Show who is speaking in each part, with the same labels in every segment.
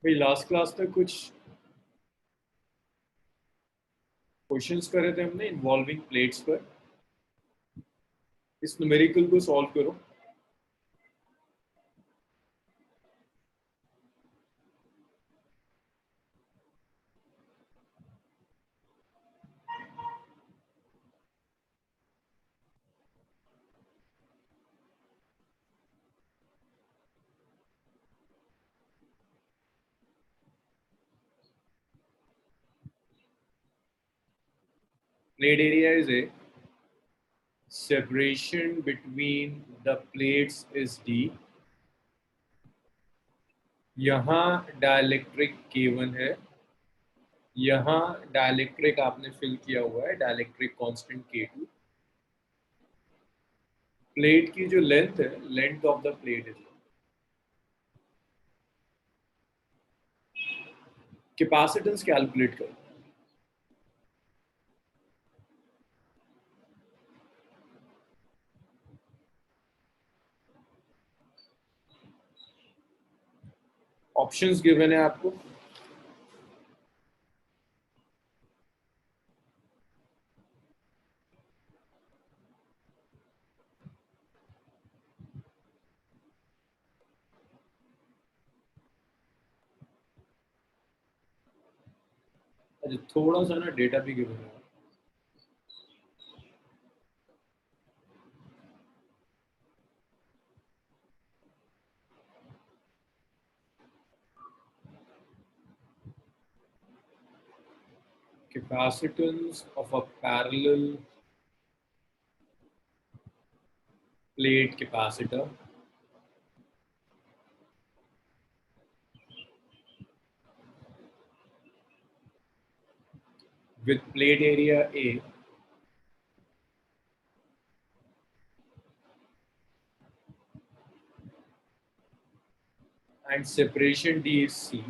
Speaker 1: भाई last class तक कुछ क्वेश्चंस करे थे हमने इन्वॉल्विंग प्लेट्स पर। इस न्यूमेरिकल को सॉल्व करो। Plate area is a separation between the plates is d। यहाँ डायलेक्ट्रिक K1 है, यहाँ डायलेक्ट्रिक आपने फिल किया हुआ है डायलेक्ट्रिक कांस्टेंट K2। प्लेट की जो लेंथ है, length of the plate is capacitance calculate करो। ऑप्शंस गिवन है आपको। अच्छा, थोड़ा सा ना डेटा भी गिवन है। Capacitance of a parallel plate capacitor with plate area A and separation D is C,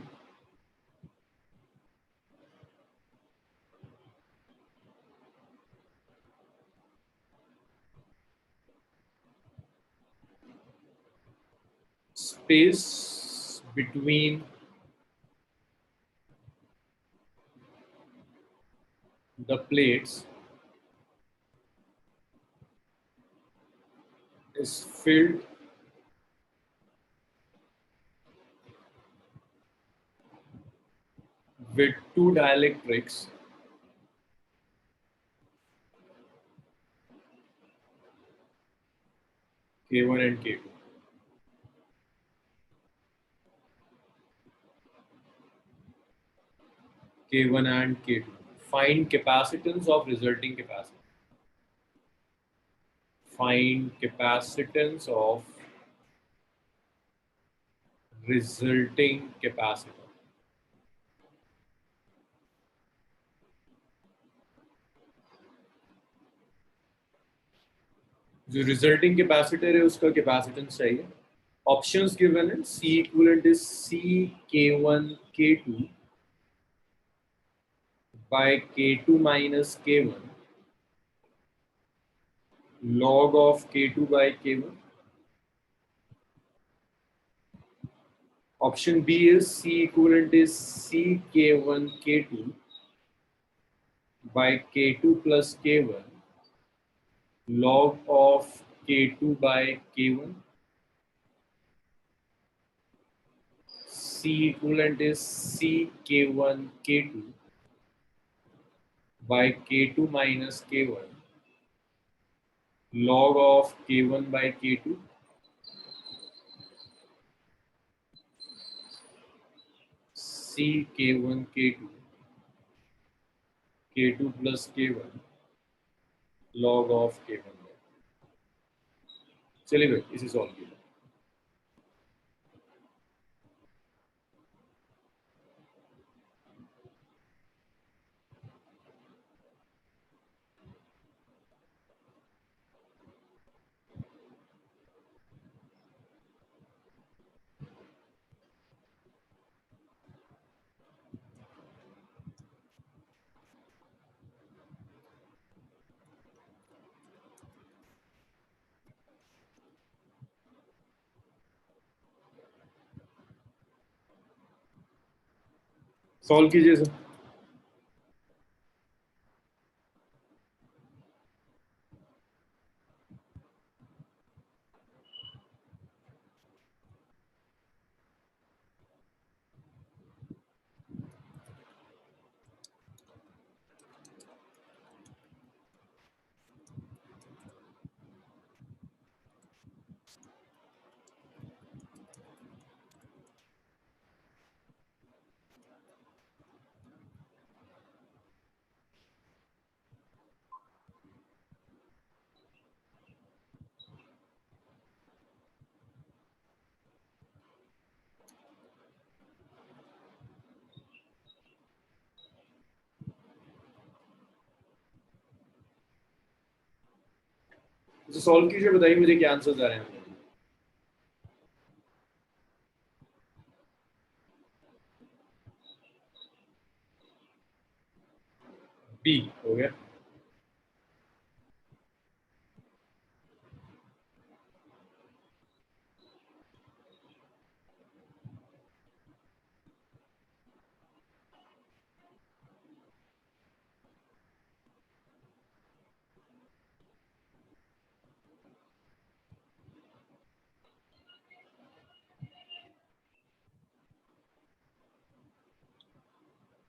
Speaker 1: space between the plates is filled with two dielectrics K1 and K2. K1 and K2. Find capacitance of resulting capacitor. Find capacitance of resulting capacitor. जो resulting capacitor है उसका capacitance चाहिए। Options given है, C equivalent is CK1 K2 by K2 minus K1 log of K2 by K1। Option B is C equivalent is CK1 K2 by K2 plus K1 log of K2 by K1। C equivalent is CK1 K2 by K2 minus K1 log of K1 by K2। CK1 K2 K2 plus K1 log of K1। चलिए भाई इसे solve किया। Solve कीजिए sir. Solve कीजिए, बताइए मुझे क्या answer आ रहे हैं। बी हो गया।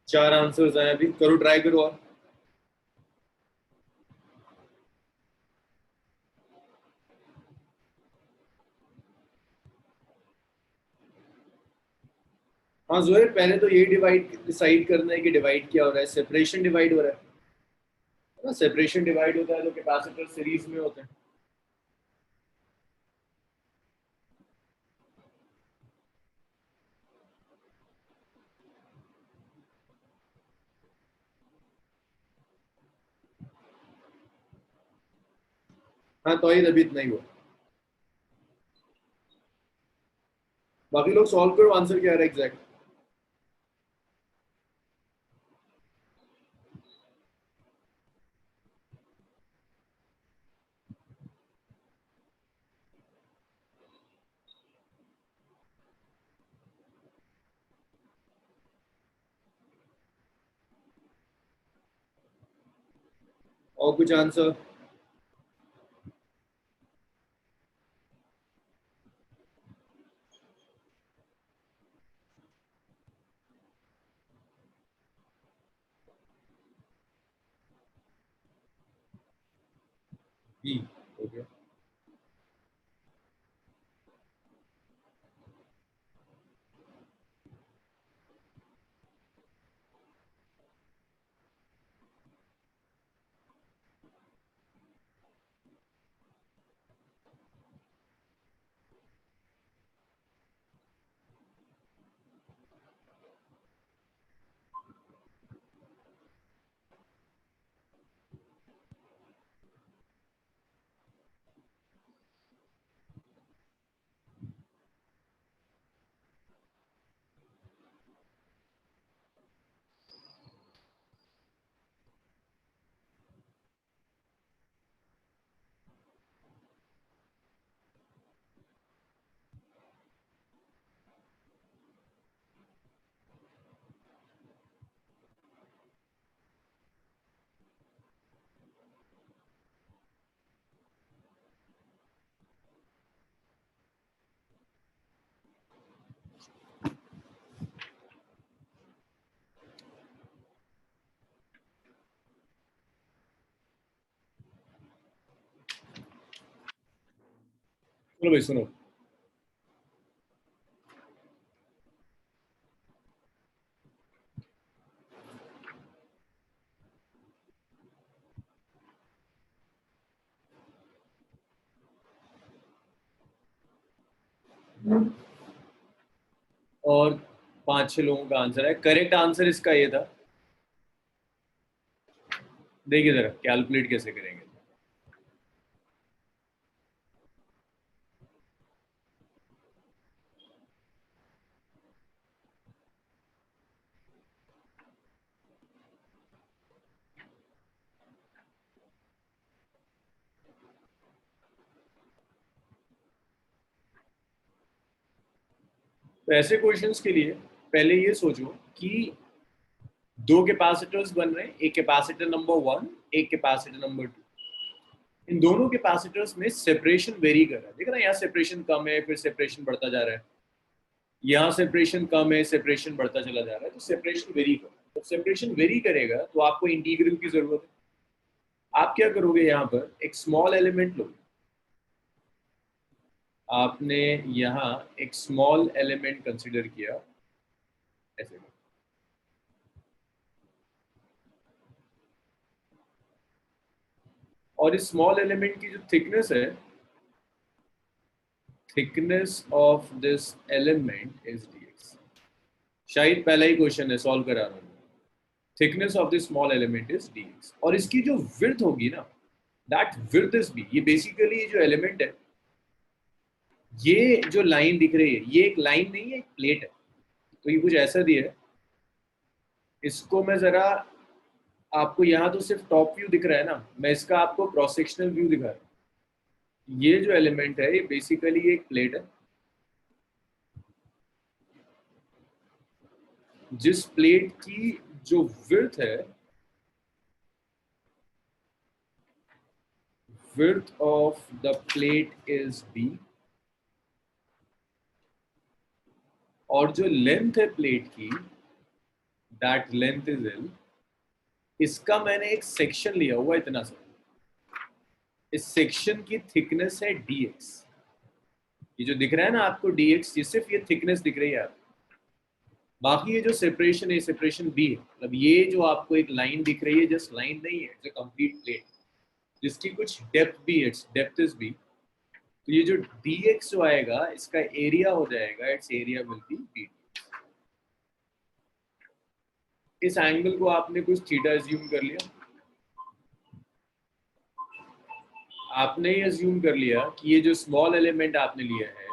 Speaker 1: 4 आंसर्स आए अभी, करो ट्राई करो और। हाँ जोहेब, पहले तो ये डिसाइड करना है कि डिवाइड क्या हो रहा है। सेपरेशन डिवाइड हो रहा है ना। सेपरेशन डिवाइड होता है तो कैपेसिटर सीरीज में होते हैं। हाँ तो ये अभी इतना ही हुआ। बाकी लोग सॉल्व करो, आंसर क्या आ रहा है एग्जैक्ट। और कुछ आंसर। बी हो गया। चलो भाई सुनो। और 5-6 लोगों का आंसर है। करेक्ट आंसर इसका ये था। देखिए जरा कैलकुलेट कैसे करेंगे। तो ऐसे क्वेश्चंस के लिए पहले ये सोचो कि दो कैपेसिटर्स बन रहे हैं, एक कैपेसिटर नंबर 1, एक कैपेसिटर नंबर 2। इन दोनों कैपेसिटर्स में सेपरेशन वेरी कर रहा है। देख रहा है यहाँ सेपरेशन कम है, फिर सेपरेशन बढ़ता जा रहा है, यहाँ सेपरेशन कम है, सेपरेशन बढ़ता चला जा रहा है। तो सेपरेशन वेरी कर रहा है। तो सेपरेशन वेरी करेगा तो आपको इंटीग्रल की जरूरत है। आप क्या करोगे, यहाँ पर एक स्मॉल एलिमेंट लोगे, आपने यहाँ एक स्मॉल एलिमेंट कंसिडर किया ऐसे, और इस स्मॉल एलिमेंट की जो थिकनेस है, thickness of this element is dx। शायद पहला ही क्वेश्चन है, सॉल्व करा रहा हूँ। Thickness of this small element is dx, और इसकी जो विड्थ होगी ना, दैट विड्थ इज b। ये बेसिकली जो एलिमेंट है, ये जो लाइन दिख रही है, ये एक लाइन नहीं है, एक प्लेट है। तो ये कुछ ऐसा दिया है, इसको मैं जरा, आपको यहाँ तो सिर्फ टॉप व्यू दिख रहा है ना, मैं इसका आपको क्रॉस सेक्शनल व्यू दिखा रहा हूँ। ये जो एलिमेंट है, ये बेसिकली एक प्लेट है, जिस प्लेट की जो विड्थ है, width of the plate is b, और जो लेंथ है प्लेट की, that length is l। इसका मैंने एक सेक्शन लिया हुआ इतना सा, इस सेक्शन की थिकनेस है dx। ये जो दिख रहा है ना आपको dx, ये सिर्फ ये थिकनेस दिख रही है आपको। बाकी ये जो सेपरेशन है, सेपरेशन b है। मतलब ये जो आपको एक लाइन दिख रही है, जस्ट लाइन नहीं है, इट्स अ कंप्लीट प्लेट जिसकी कुछ डेप्थ भी है, इट्स डेप्थ इज b। तो ये जो dx जो आएगा, इसका एरिया हो जाएगा, it's area will be b। इस एंगल को आपने कुछ थीटा अज्यूम कर लिया, आपने ये अज्यूम कर लिया कि ये जो स्मॉल एलिमेंट आपने लिया है,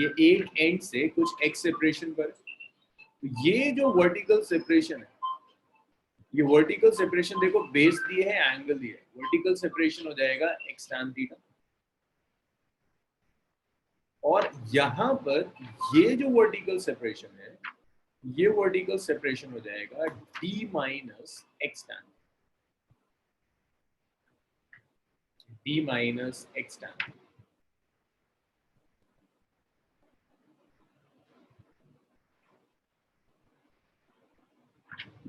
Speaker 1: ये एक एंड से कुछ एक्स सेपरेशन पर। तो ये जो वर्टिकल सेपरेशन है, ये वर्टिकल सेपरेशन देखो, बेस दिए है, एंगल दिए है, वर्टिकल सेपरेशन हो जाएगा एक्स tan थीटा। और यहां पर ये जो वर्टिकल सेपरेशन है, ये वर्टिकल सेपरेशन हो जाएगा d minus x tan, d minus x tan।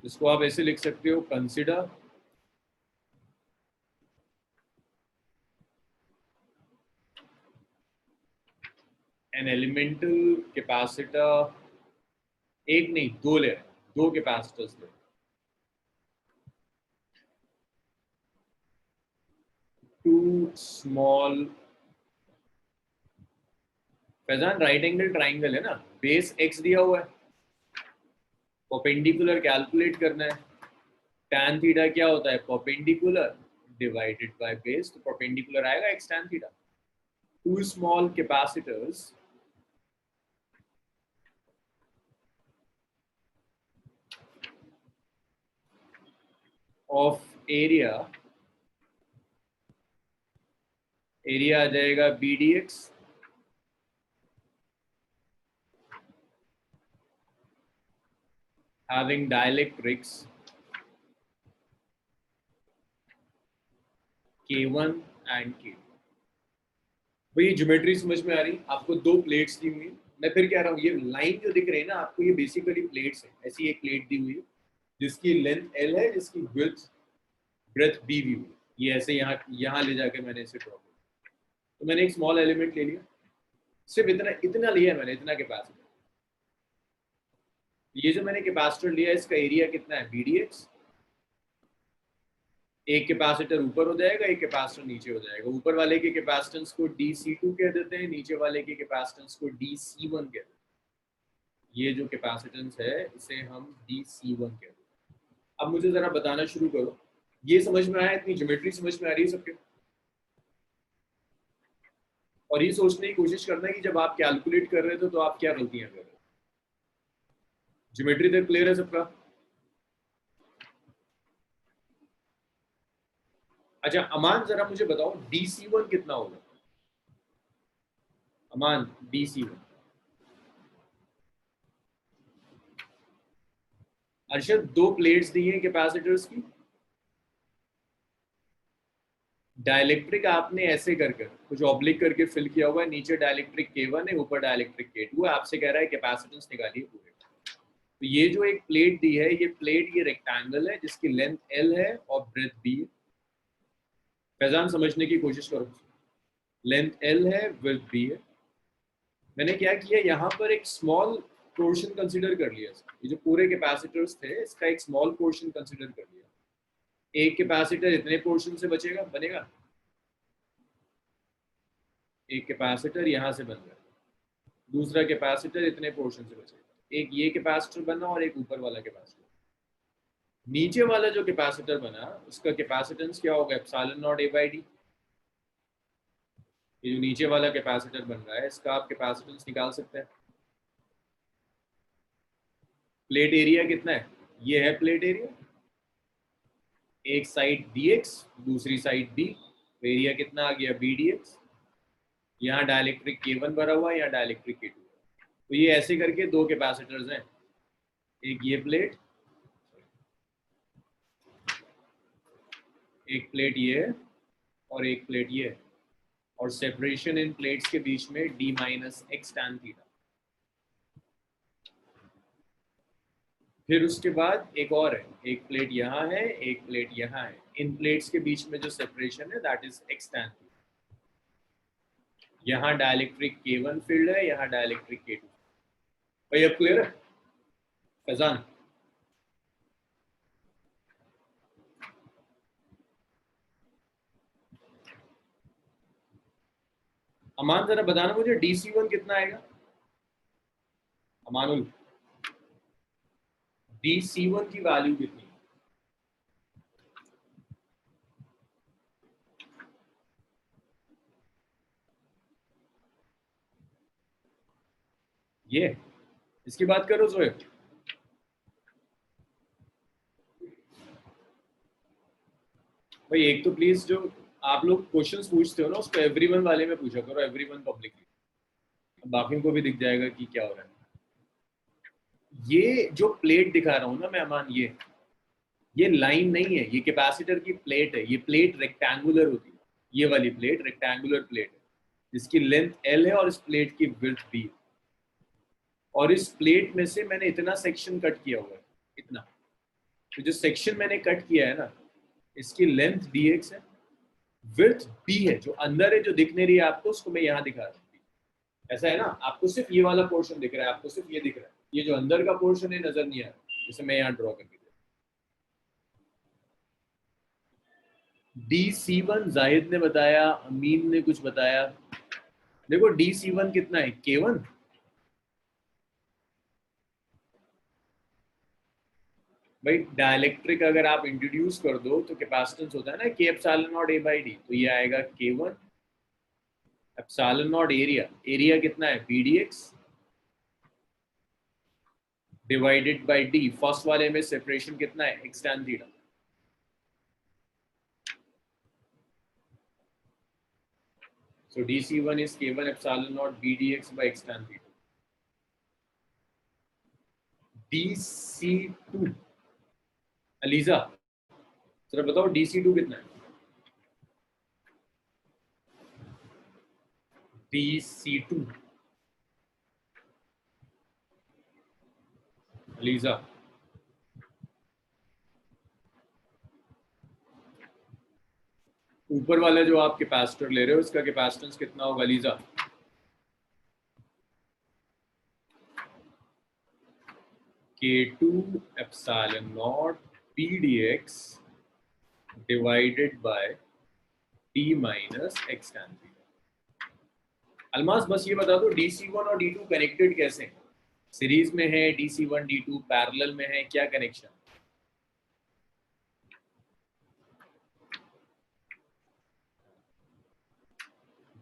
Speaker 1: इसको आप ऐसे लिख सकते हो, कंसिडर एन एलिमेंटल कैपेसिटर, एक नहीं दो ले, दो कैपेसिटर्स ले, two small. Faizan right angle triangle है ना, बेस एक्स दिया हुआ है, परपेंडिकुलर कैलकुलेट करना है। tan थीटा क्या होता है, परपेंडिकुलर डिवाइडेड बाय बेस, तो परपेंडिकुलर आएगा x tan theta. Two small capacitors of area, area आ जाएगा b d x, having dielectrics K1 and K2। भाई ज्योमेट्री समझ में आ रही, आपको दो प्लेट्स दी हुई है। मैं फिर कह रहा हूँ, ये लाइन जो दिख रही है ना आपको, ये बेसिकली प्लेट्स है। ऐसी एक प्लेट दी हुई है जिसकी लेंथ L है, जिसकी विड्थ ब्रेथ B भी हुई। ये ऐसे यहाँ यहाँ ले जाके मैंने इसे ड्रॉ किया। तो मैंने एक स्मॉल एलिमेंट ले लिया, सिर्फ इतना इतना लिया है मैंने, इतना कैपेसिटर। ये जो मैंने कैपेसिटर लिया है, इसका एरिया कितना है, BDX। एक कैपेसिटर ऊपर हो जाएगा, एक कैपेसिटर नीचे हो जाएगा। ऊपर वाले के कैपेसिटेंस को DC2 कह देते हैं, नीचे वाले के कैपेसिटेंस को DC1 कहते हैं। ये जो कैपेसिटेंस है, इसे हम DC1 कहते हैं। अब मुझे जरा बताना शुरू करो, ये समझ में आया, इतनी ज्योमेट्री समझ में आ रही है सबके? और ये सोचने की कोशिश करना है कि जब आप कैलकुलेट कर रहे थे तो आप क्या गलतियां कर रहे थे। ज्योमेट्री तक क्लियर है सबका? अच्छा अमान, जरा मुझे बताओ DC1 कितना होगा? अमान, DC1 अर्षद, दो प्लेट्स दी हैं कैपेसिटर्स की, डाइलेक्ट्रिक आपने ऐसे कर कर कुछ ऑब्लिक करके फिल किया हुआ है, नीचे डाइलेक्ट्रिक K1 है, ऊपर डाइलेक्ट्रिक K2 है, आपसे कह रहा है कैपेसिटेंस निकालिए पूरे। तो ये जो एक प्लेट दी है, ये प्लेट ये रेक्टेंगल है जिसकी लेंथ L है और ब्रेथ B है। फैजान समझने की कोशिश करो, लेंथ L है, ब्रेथ B है। मैंने क्या किया, यहाँ पर एक स्मॉल पोर्शन कंसिडर कर लिया। ये जो पूरे कैपेसिटर्स थे इसका एक स्मॉल पोर्शन कंसिडर कर लिया। एक कैपेसिटर इतने पोर्शन से बचेगा, बनेगा, एक कैपेसिटर यहाँ से बन गया, दूसरा कैपेसिटर इतने पोर्शन से बचेगा, एक ये कैपेसिटर बना और एक ऊपर वाला कैपेसिटर। नीचे वाला जो कैपेसिटर बना उसका कैपेसिटेंस क्या होगा, epsilon naught A by D। ये जो नीचे वाला कैपेसिटर बन रहा है इसका आप कैपेसिटेंस निकाल सकते हैं। प्लेट एरिया कितना है, ये है प्लेट एरिया, एक साइड dx दूसरी साइड b, तो एरिया कितना आ गया BDX। यहाँ डाइलेक्ट्रिक K1 भरा हुआ है, यहाँ डाइलेक्ट्रिक K2। तो ये ऐसे करके दो कैपेसिटर्स हैं, एक ये प्लेट, एक प्लेट ये है और एक प्लेट ये है, और सेपरेशन इन प्लेट्स के बीच में d minus x tan theta. फिर उसके बाद एक और है, एक प्लेट यहाँ है, एक प्लेट यहाँ है, इन प्लेट्स के बीच में जो सेपरेशन है that is x tan theta. यहाँ डाइलेक्ट्रिक K1 फील्ड है, यहाँ डाइलेक्ट्रिक K2। भाई अब क्लियर है फैजान? अमान जरा बताना मुझे DC1 कितना आएगा, अमानुल, DC1 की वैल्यू कितनी? ये इसकी बात करो जोएब। भाई एक तो प्लीज जो आप लोग क्वेश्चंस पूछते हो ना उसको एवरीवन वाले में पूछा करो, एवरीवन पब्लिकली, बाकियों को भी दिख जाएगा कि क्या हो रहा है। ये जो प्लेट दिखा रहा हूँ ना मैं अमान, ये लाइन नहीं है, ये कैपेसिटर की प्लेट है। ये प्लेट रेक्टेंगुलर होती है, ये वाली प्लेट रेक्टेंगुलर प्लेट है जिसकी लेंथ L है और इस प्लेट की विड्थ B है। और इस प्लेट में से मैंने इतना सेक्शन कट किया हुआ है, इतना। तो जो सेक्शन मैंने कट किया है ना, इसकी लेंथ dx है, विड्थ b है, जो अंदर है जो दिख नहीं रही है आपको, उसको मैं यहाँ दिखा रहा हूँ। ऐसा है ना, आपको सिर्फ ये वाला पोर्शन दिख रहा है, आपको सिर्फ ये दिख रहा है, ये जो अंदर का पोर्शन है नजर नहीं आ रहा, जिसे मैं यहाँ ड्रॉ करके DC1 जाहिद ने बताया, अमीन ने कुछ बताया। देखो DC1 कितना है, K1। भाई डाइलेक्ट्रिक अगर आप इंट्रोड्यूस कर दो तो कैपेसिटेंस होता है ना K epsilon naught A by D, तो ये आएगा K1 epsilon not area, area कितना है BDX divided by D। First वाले में सेपरेशन कितना है, x tan theta. So DC1 is K1 epsilon naught BDX by x tan theta. DC2 ELISA जरा बताओ DC2 कितना है? DC2 अलीजा, ऊपर वाला जो आप कैपेसिटर ले रहे हो इसका कैपेसिटेंस कितना होगा ELISA? K2 epsilon naught BDX divided by D minus x tan theta। Almas बस ये बता दो DC1 और D2 कनेक्टेड कैसे हैं? सीरीज में है DC1 D2, पैरेलल में है, क्या कनेक्शन?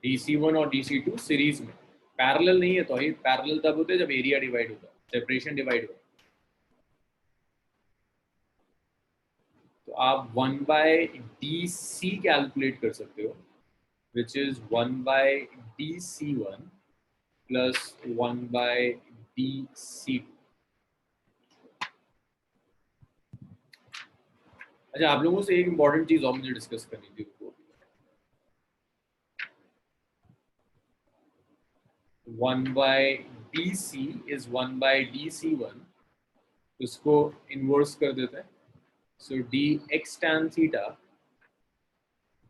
Speaker 1: DC1 और DC2 सीरीज में, पैरेलल नहीं है। तो ये पैरेलल तब होते हैं जब एरिया डिवाइड होता है, सेपरेशन डिवाइड होता है। तो आप 1 बाय DC कैलकुलेट कर सकते हो, which is 1 by DC1 plus 1 by DC2। अच्छा, आप लोगों से एक इम्पॉर्टेंट चीज और मुझे डिस्कस करनी थी। 1/dc is 1/dc1, इसको इन्वर्स कर देते हैं। सो dx tan theta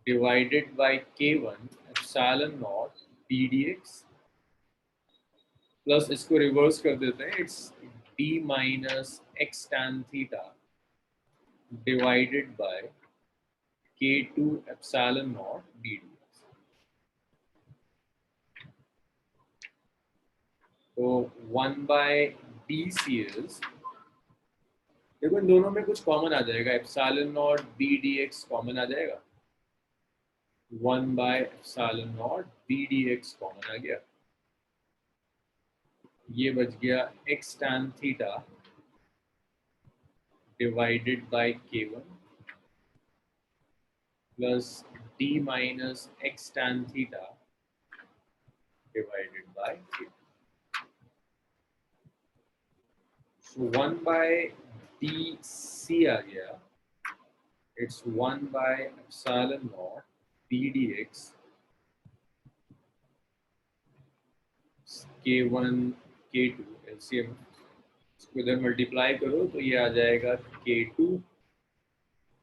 Speaker 1: divided by k1 epsilon naught d dx, plus इसको रिवर्स कर देते हैं, it's d minus x tan theta divided by k2 epsilon naught d dx। तो 1/dc is, देखो इन दोनों में कुछ कॉमन आ जाएगा, epsilon naught d dx common आ जाएगा, 1/epsilon naught d dx common आ गया, ये बच गया x tan theta divided by k1 plus d minus x tan theta divided by k2। So 1/dc आ गया, it's 1/epsilon naught d dx k1 k2 LCM, इसको इधर मल्टीप्लाई करो तो ये आ जाएगा k2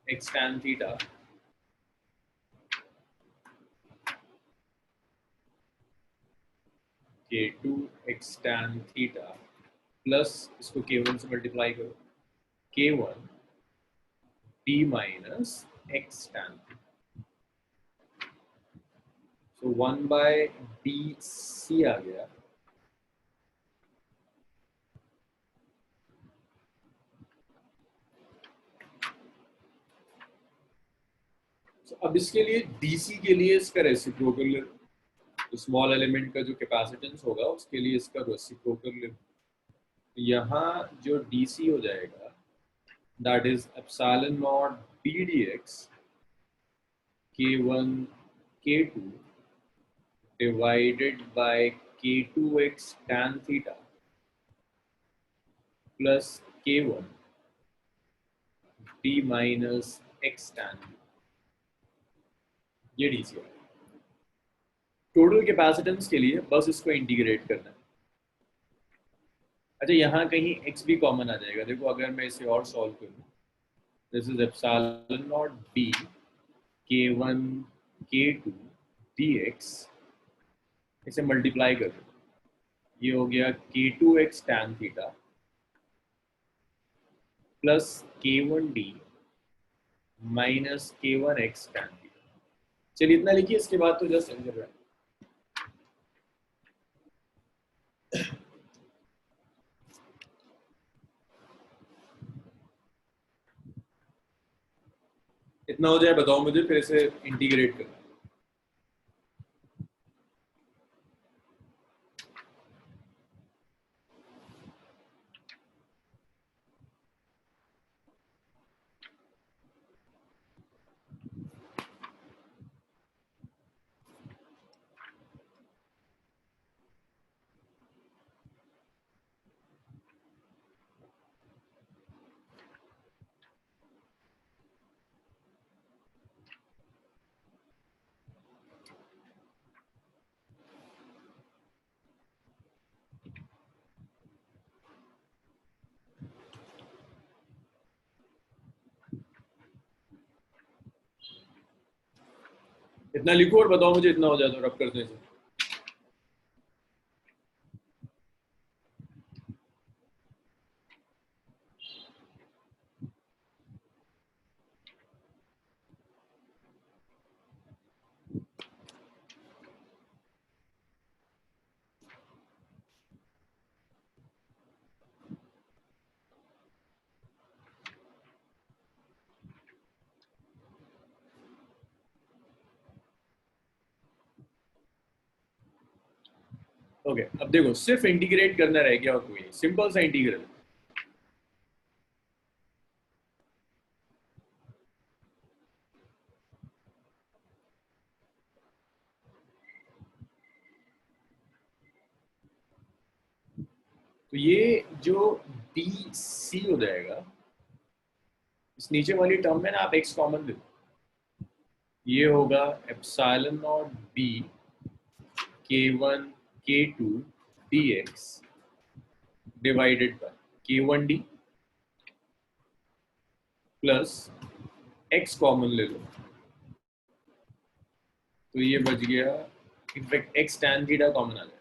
Speaker 1: x tan theta k2 x tan theta plus इसको k1 से मल्टीप्लाई करो, k1 d minus x tan theta. So 1/dc आ गया, अब इसके लिए dc के लिए इसका रेसिप्रोकल, स्मॉल एलिमेंट का जो कैपेसिटेंस होगा उसके लिए इसका रेसिप्रोकल, यहाँ जो dc हो जाएगा that is epsilon naught d dx k1 k2 divided by k2x tan theta plus k1 d minus x tan theta, ये डीसी है। टोटल कैपेसिटेंस के लिए बस इसको इंटीग्रेट करना है। अच्छा, यहाँ कहीं x भी कॉमन आ जाएगा, देखो अगर मैं इसे और सॉल्व करूँ, this is epsilon naught b k1 k2 dx, इसे मल्टीप्लाई कर दो, ये हो गया k2x tan theta plus k1d minus k1x tan theta. चलिए इतना लिखिए, इसके बाद तो जस्ट समझ रहा है। इतना हो जाए बताओ मुझे, फिर इसे इंटीग्रेट करना। इतना लिखो और बताओ मुझे, इतना हो जाए तो रब करने से। ओके, अब देखो सिर्फ इंटीग्रेट करना रह गया और कोई सिंपल सा इंटीग्रल। तो ये जो डी सी हो जाएगा, इस नीचे वाली टर्म में ना आप x कॉमन ले लो, ये होगा epsilon naught b k1 k2 dx divided by k1d plus x common ले लो, तो ये बच गया, in fact x tan theta common आ जाएगा,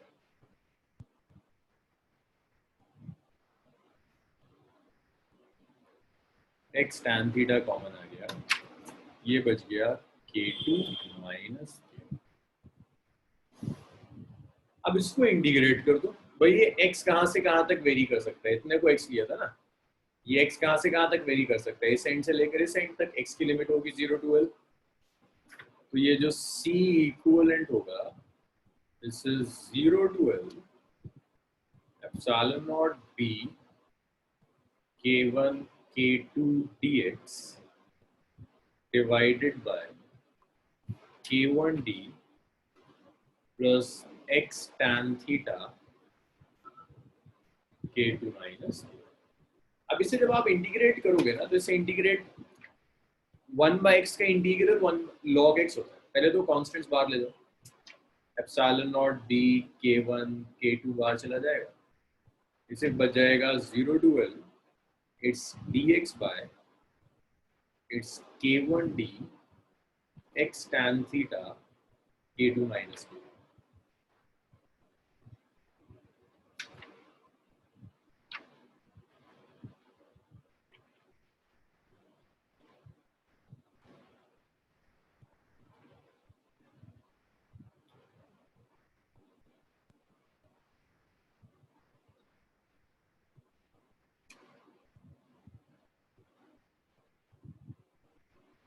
Speaker 1: x tan थीटा कॉमन आ गया, ये बच गया k2 माइनस k। अब इसको इंटीग्रेट कर दो भाई, ये x कहां से कहां तक वेरी कर सकता है, इतने को x लिया था ना, ये x कहां से कहां तक वेरी कर सकता है, इस एंड से लेकर इस एंड तक x की लिमिट होगी 0 to L, तो ये जो C इक्विवेलेंट होगा, this is 0 to L epsilon naught b k1 k2 dx divided by k1d plus x tan theta k2 minus. अब इसे जब आप इंटीग्रेट करोगे ना, तो इसे इंटीग्रेट 1/x का इंटीग्रल 1 log x होता है, पहले तो कांस्टेंट्स बाहर ले जाओ, epsilon naught b k1 k2 बाहर चला जाएगा, इसे बच जाएगा 0 to L it's dx bye it's k1d x tan theta k2 minus k।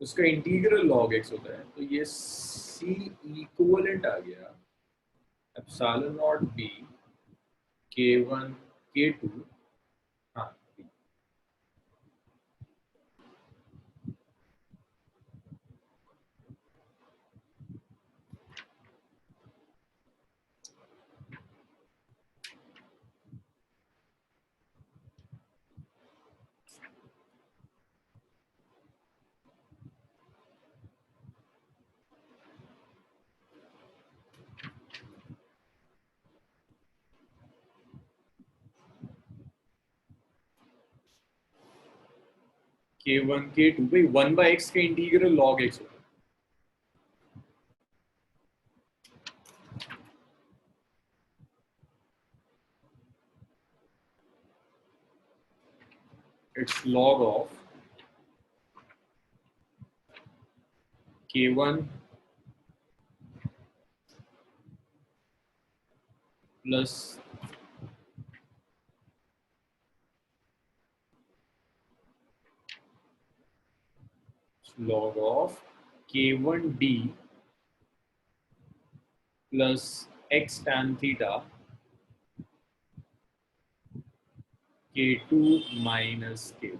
Speaker 1: उसका इंटीग्रल log x होता है, तो ये c इक्विवेलेंट आ गया epsilon naught b k1 k2, हाँ k1 k2 भाई 1/x का इंटीग्रल log x होता है, it's log of k1 plus log of k1d plus x tan theta k2 minus k1,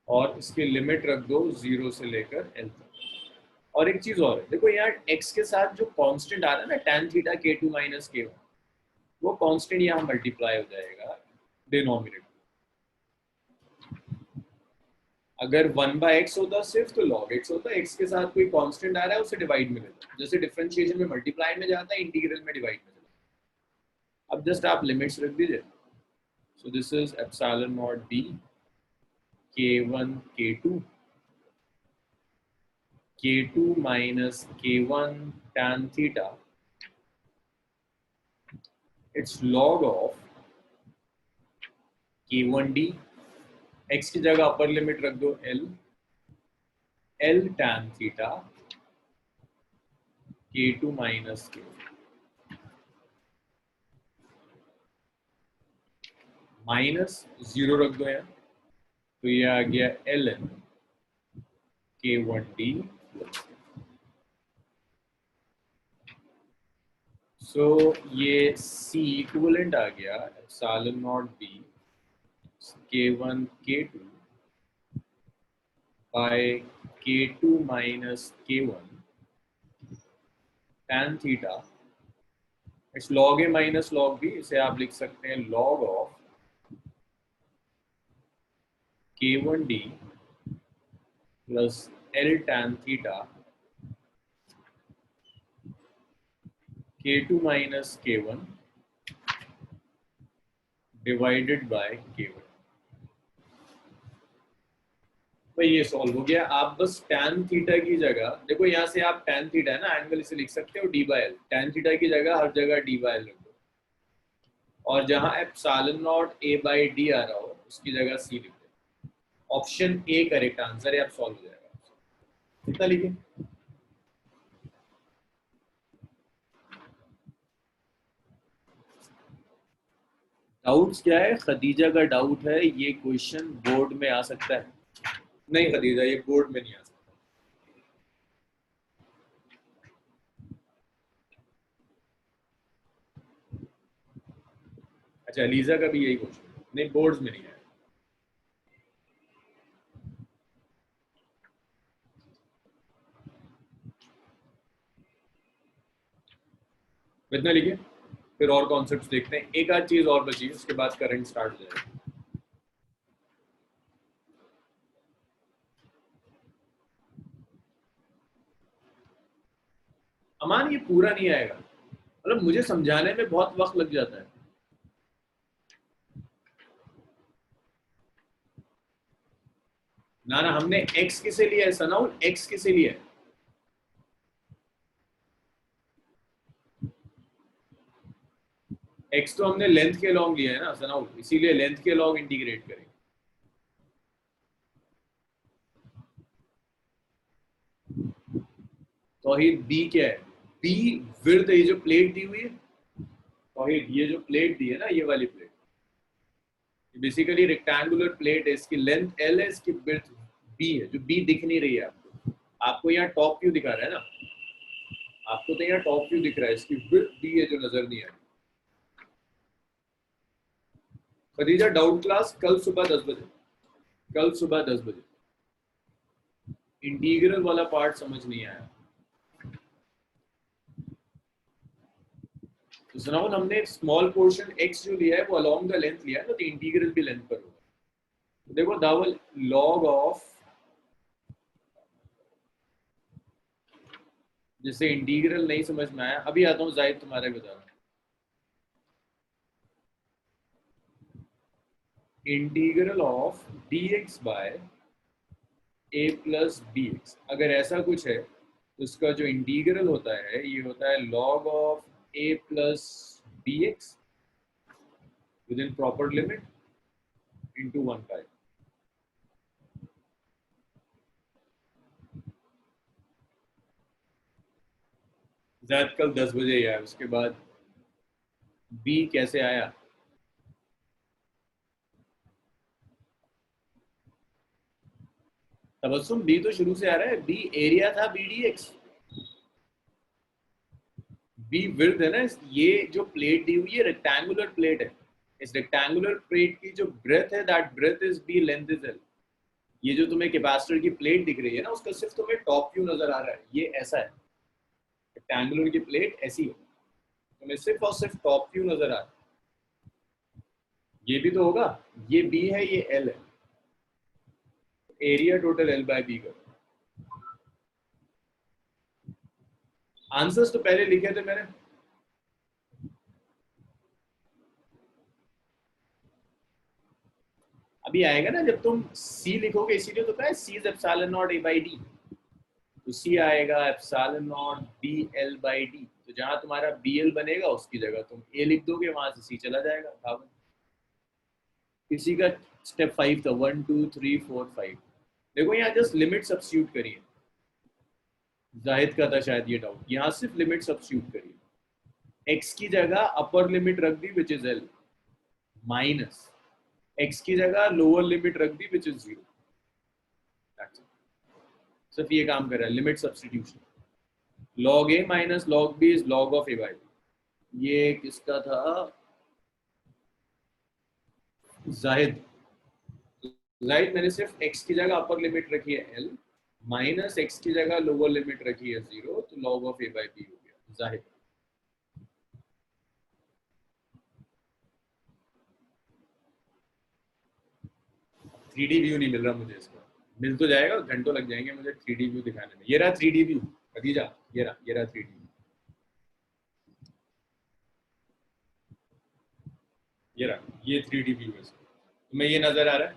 Speaker 1: और इसकी लिमिट रख दो 0 से लेकर L तक। और एक चीज और है, देखो यहाँ x के साथ जो कांस्टेंट आ रहा है ना tan theta k2 minus k1, वो कांस्टेंट यहाँ मल्टीप्लाई हो जाएगा डिनोमिनेटर, अगर 1/x होता सिर्फ तो log x होता, x के साथ कोई कांस्टेंट आ रहा है उसे डिवाइड में लेते, जैसे डिफरेंशिएशन में मल्टीप्लाई में जाता है, इंटीग्रल में डिवाइड में जाता है। अब जस्ट आप लिमिट्स रख दीजिए, so this is epsilon naught b k1 k2 k2 minus k1 tan theta, it's log of k1d, x की जगह अपर लिमिट रख दो L tan theta k2 minus k, minus 0 रख दो यहाँ, तो ये आ गया ln k1d, सो ये C इक्विवेलेंट आ गया epsilon naught b k1 k2 by k2 minus k1 tan theta, it's log a minus log b, इसे आप लिख सकते हैं log of k1d plus L tan theta k2 minus k1 divided by k1। तो ये solve हो गया। आप बस tan थीटा की जगह देखो, यहाँ से आप tan थीटा है ना एंगल, इसे लिख सकते हो d by L. tan theta की जगह हर जगह d बाय एल रख दो, और जहां epsilon naught a by d आ रहा हो उसकी जगह c लिख दो। ऑप्शन ए करेक्ट आंसर है, आप सॉल्व हो जाएगा। कितना लिखे? डाउट्स क्या है? खदीजा का डाउट है ये क्वेश्चन बोर्ड में आ सकता है। नहीं खदीजा, ये बोर्ड में नहीं आ सकता। अच्छा, लीजा का भी यही क्वेश्चन, नहीं बोर्ड्स में नहीं है। कितना लिखे? फिर और कॉन्सेप्ट्स देखते हैं, एक आध चीज और बची, उसके बाद करंट स्टार्ट हो जाएगा। अमान ये पूरा नहीं आएगा, मतलब मुझे समझाने में बहुत वक्त लग जाता है। ना ना, हमने x किसे लिया है सनाउल? x किसे लिया है? x तो हमने लेंथ के लॉन्ग लिया है ना सनाउल, इसीलिए लेंथ के लॉन्ग इंटीग्रेट करेंगे। तौहीद b क्या है? b विड्थ, ये जो प्लेट दी हुई है तौहीद, ये जो प्लेट दी है ना, ये वाली प्लेट, बेसिकली रेक्टेंगुलर प्लेट है, इसकी लेंथ l है, इसकी विड्थ b है, जो b दिख नहीं रही है आपको। आपको यहाँ टॉप व्यू दिखा रहा है ना, आपको तो यहाँ टॉप व्यू दिख रहा है, इसकी विड्थ b है जो नजर नहीं आ रही। खदीजा डाउट क्लास कल सुबह 10 बजे, कल सुबह 10 बजे। इंटीग्रल वाला पार्ट समझ नहीं आया तो सुनाओ, हमने स्मॉल पोर्शन x जो लिया है वो अलोंग द लेंथ लिया है, तो इंटीग्रल भी लेंथ पर होगा। तो देखो दावल लॉग ऑफ, जिससे इंटीग्रल नहीं समझ में आया, अभी आता हूँ जाहिद तुम्हारे बता रहा हूँ। Integral of dx by a plus bx, अगर ऐसा कुछ है तो उसका जो इंटीग्रल होता है ये होता है log of a plus bx with in proper limit into 1/। Zaid कल 10 बजे ही आया, उसके बाद b कैसे आया? तबस्सुम b तो शुरू से आ रहा है, b एरिया था b dx, बी विड्थ है ना। ये जो प्लेट दी हुई है रेक्टेंगुलर प्लेट है, इस रेक्टेंगुलर प्लेट की जो ब्रेथ है that breadth is B, length is L. ये जो तुम्हें कैपेसिटर की प्लेट दिख रही है ना, उसका सिर्फ तुम्हें टॉप व्यू नजर आ रहा है, ये ऐसा है, रेक्टेंगुलर की प्लेट ऐसी है, तुम्हें सिर्फ और सिर्फ टॉप व्यू नजर आ रहा है। ये भी तो होगा, ये बी है ये एल है, area total L by B का। आंसर्स तो पहले लिखे थे मैंने, अभी आएगा ना जब तुम c लिखोगे, इसीलिए तो कहा है c is epsilon naught a by d, तो c आएगा epsilon not be L by D. तो जहां तुम्हारा बी एल बनेगा उसकी जगह तुम a लिख दोगे, वहां से c चला जाएगा भावन। इसी का स्टेप 5 था, 1 2 3 4 5। देखो यहाँ जस्ट लिमिट सब्स्टिट्यूट करिए, जाहिद का था शायद ये डाउट, यहाँ सिर्फ लिमिट सब्स्टिट्यूट करिए। x की जगह अपर लिमिट रख दी which is l, minus x की जगह लोअर लिमिट रख दी विच इज 0। सिर्फ ये काम कर रहा है, limit substitution. log a minus log b is log of a by b। ये किसका था? जाहिद। जाहिद मैंने सिर्फ x की जगह अपर लिमिट रखी है l, माइनस x की जगह लोअर लिमिट रखी है 0, तो log of a by b हो गया जाहिद। 3D व्यू नहीं मिल रहा मुझे इसका, मिल तो जाएगा, घंटों लग जाएंगे मुझे 3D व्यू दिखाने में। ये रहा 3D व्यू खदीजा, ये रहा 3D व्यू, ये रहा, ये 3D व्यू है इसका। तुम्हें ये नजर आ रहा है?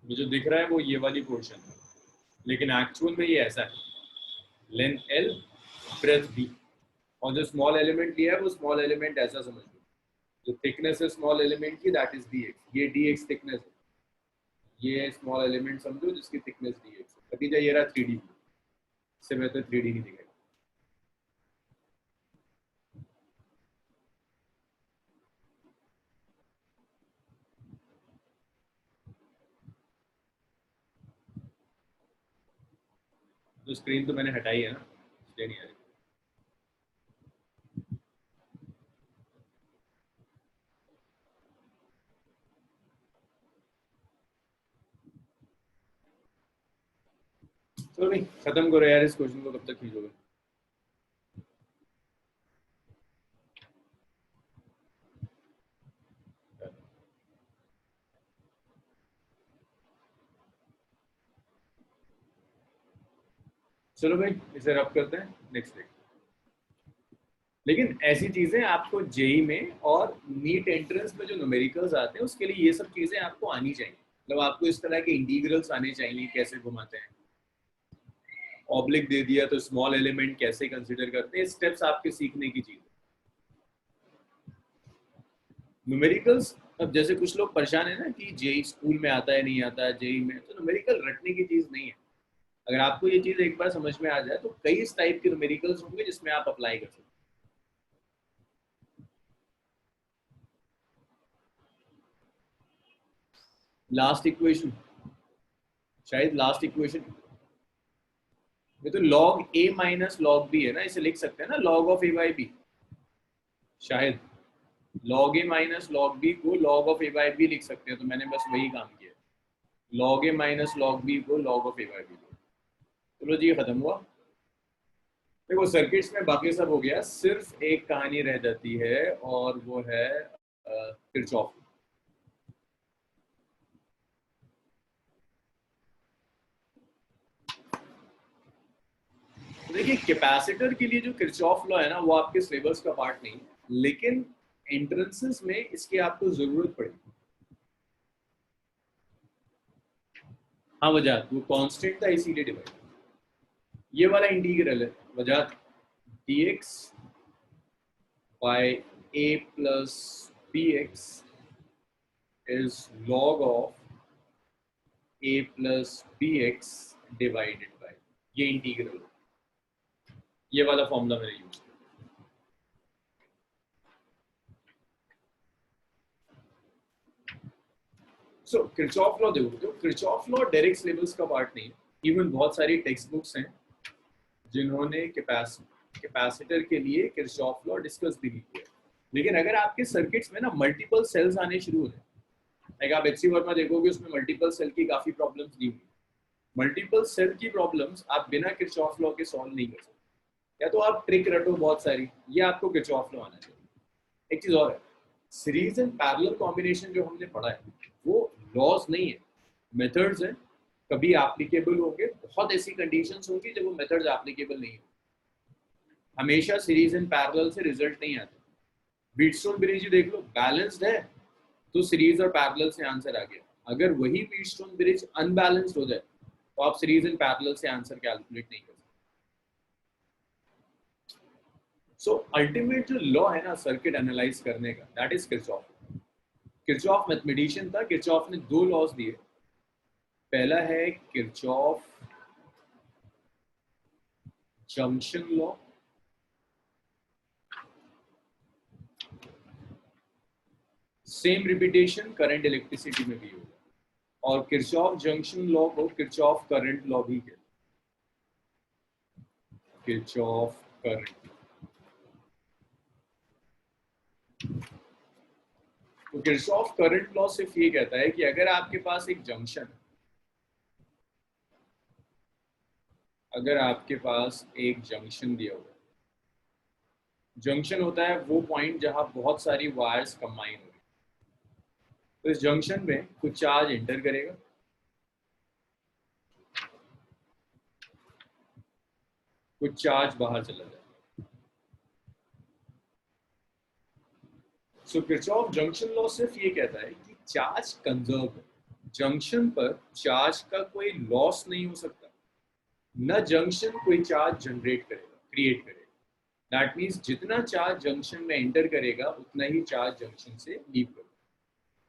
Speaker 1: मुझे दिख रहा है वो ये वाली पोर्शन है, लेकिन एक्चुअल में ये ऐसा है, लेंथ L, ब्रेथ B, और जो स्मॉल एलिमेंट लिया है वो स्मॉल एलिमेंट ऐसा समझ लो, जो थिकनेस है स्मॉल एलिमेंट की दैट इज dx, ये dx थिकनेस है, ये स्मॉल एलिमेंट समझो जिसकी थिकनेस dx है। नतीजा ये रहा 3D, इससे बेहतर 3D नहीं दिखेगा। तो स्क्रीन तो मैंने हटाई है ना, इसलिए नहीं आ रही। चलो नहीं, खत्म करो यार इस क्वेश्चन को, कब तक खींचोगे। चलो भाई इसे रब करते हैं, नेक्स्ट वीक। लेकिन ऐसी चीजें आपको जेई में और नीट एंट्रेंस में जो न्यूमेरिकल्स आते हैं उसके लिए ये सब चीजें आपको आनी चाहिए। मतलब आपको इस तरह के इंटीग्रल्स आने चाहिए, कैसे घुमाते हैं, ऑब्लिक दे दिया तो स्मॉल एलिमेंट कैसे कंसीडर करते हैं, स्टेप्स आपके सीखने की चीज। न्यूमेरिकल्स, अब जैसे कुछ लोग परेशान है ना कि जेई स्कूल में आता है नहीं आता है, जेई में तो न्यूमेरिकल रटने की चीज नहीं है। अगर आपको ये चीज एक बार समझ में आ जाए तो कई इस टाइप के न्यूमेरिकल्स होंगे जिसमें आप अप्लाई कर सकते हैं। लास्ट इक्वेशन, शायद लास्ट इक्वेशन ये तो log a minus log b है ना, इसे लिख सकते हैं ना log of a by B. शायद log a minus log b को log of a by B लिख सकते हैं, तो मैंने बस वही काम किया, log a minus log b को log of a by B. चलो जी, खत्म हुआ। देखो सर्किट्स में बाकी सब हो गया, सिर्फ एक कहानी रह जाती है और वो है किरचॉफ। देखिए कैपेसिटर के लिए जो किरचॉफ लॉ है ना वो आपके सिलेबस का पार्ट नहीं है, लेकिन एंट्रेंसेस में इसकी आपको जरूरत पड़ेगी। हाँ वजह वो कांस्टेंट था इसीलिए डिवाइड, ये वाला इंटीग्रल है वजह dx by a plus bx is log of a plus bx divided by, ये इंटीग्रल, ये वाला फॉर्मूला मैंने यूज किया। सो किरचॉफ लॉ देखो, तो किरचॉफ लॉ डायरेक्ट सिलेबस का पार्ट नहीं है, इवन बहुत सारी टेक्स्ट बुक्स हैं जिन्होंने कैपेसिटर के लिए किरचॉफ लॉ डिस्कस भी किया है। लेकिन अगर आपके सर्किट्स में ना मल्टीपल सेल्स आने शुरू हो जाए, लाइक आप एचसी वर्मा देखोगे उसमें मल्टीपल सेल की काफी प्रॉब्लम्स दी हुई, मल्टीपल सेल की प्रॉब्लम्स आप बिना किरचॉफ लॉ के सॉल्व नहीं कर सकते, या तो आप ट्रिक रटो बहुत सारी, या आपको किरचॉफ लॉ आना चाहिए। एक चीज और है, सीरीज एंड पैरेलल कॉम्बिनेशन जो हमने पढ़ा है वो लॉज नहीं है, मेथड्स हैं, कभी एप्लीकेबल होंगे, बहुत ऐसी कंडीशंस होंगी जब वो मेथड्स एप्लीकेबल नहीं होंगे। हमेशा सीरीज एंड पैरेलल से रिजल्ट नहीं आते। व्हीटस्टोन ब्रिज देख लो, बैलेंस्ड है तो सीरीज और पैरेलल से आंसर आ गया, अगर वही व्हीटस्टोन ब्रिज अनबैलेंस्ड हो जाए तो आप सीरीज एंड पैरेलल से आंसर कैलकुलेट नहीं कर सकते। सो अल्टीमेट जो लॉ है ना सर्किट एनालाइज करने का, that is Kirchhoff. Kirchhoff mathematician था, किरचॉफ ने दो लॉज दिए, पहला है Kirchhoff junction law, same repetition current electricity में भी होगा, और किरचॉफ जंक्शन लॉ को किरचॉफ करंट लॉ भी कहते हैं, किरचॉफ करंट। तो किरचॉफ करंट लॉ सिर्फ ये कहता है कि अगर आपके पास एक जंक्शन है, अगर आपके पास एक जंक्शन दिया हुआ है, जंक्शन होता है वो पॉइंट जहां बहुत सारी वायर्स कंबाइन हो रही, तो इस जंक्शन में कुछ चार्ज एंटर करेगा, कुछ चार्ज बाहर चला जाएगा। सो किरचॉफ जंक्शन लॉ सिर्फ ये कहता है कि चार्ज कंजर्व है, जंक्शन पर चार्ज का कोई लॉस नहीं हो सकता, न जंक्शन कोई चार्ज जनरेट करेगा, क्रिएट करेगा। दैट मीन्स जितना चार्ज जंक्शन में एंटर करेगा उतना ही चार्ज जंक्शन से लीव करेगा।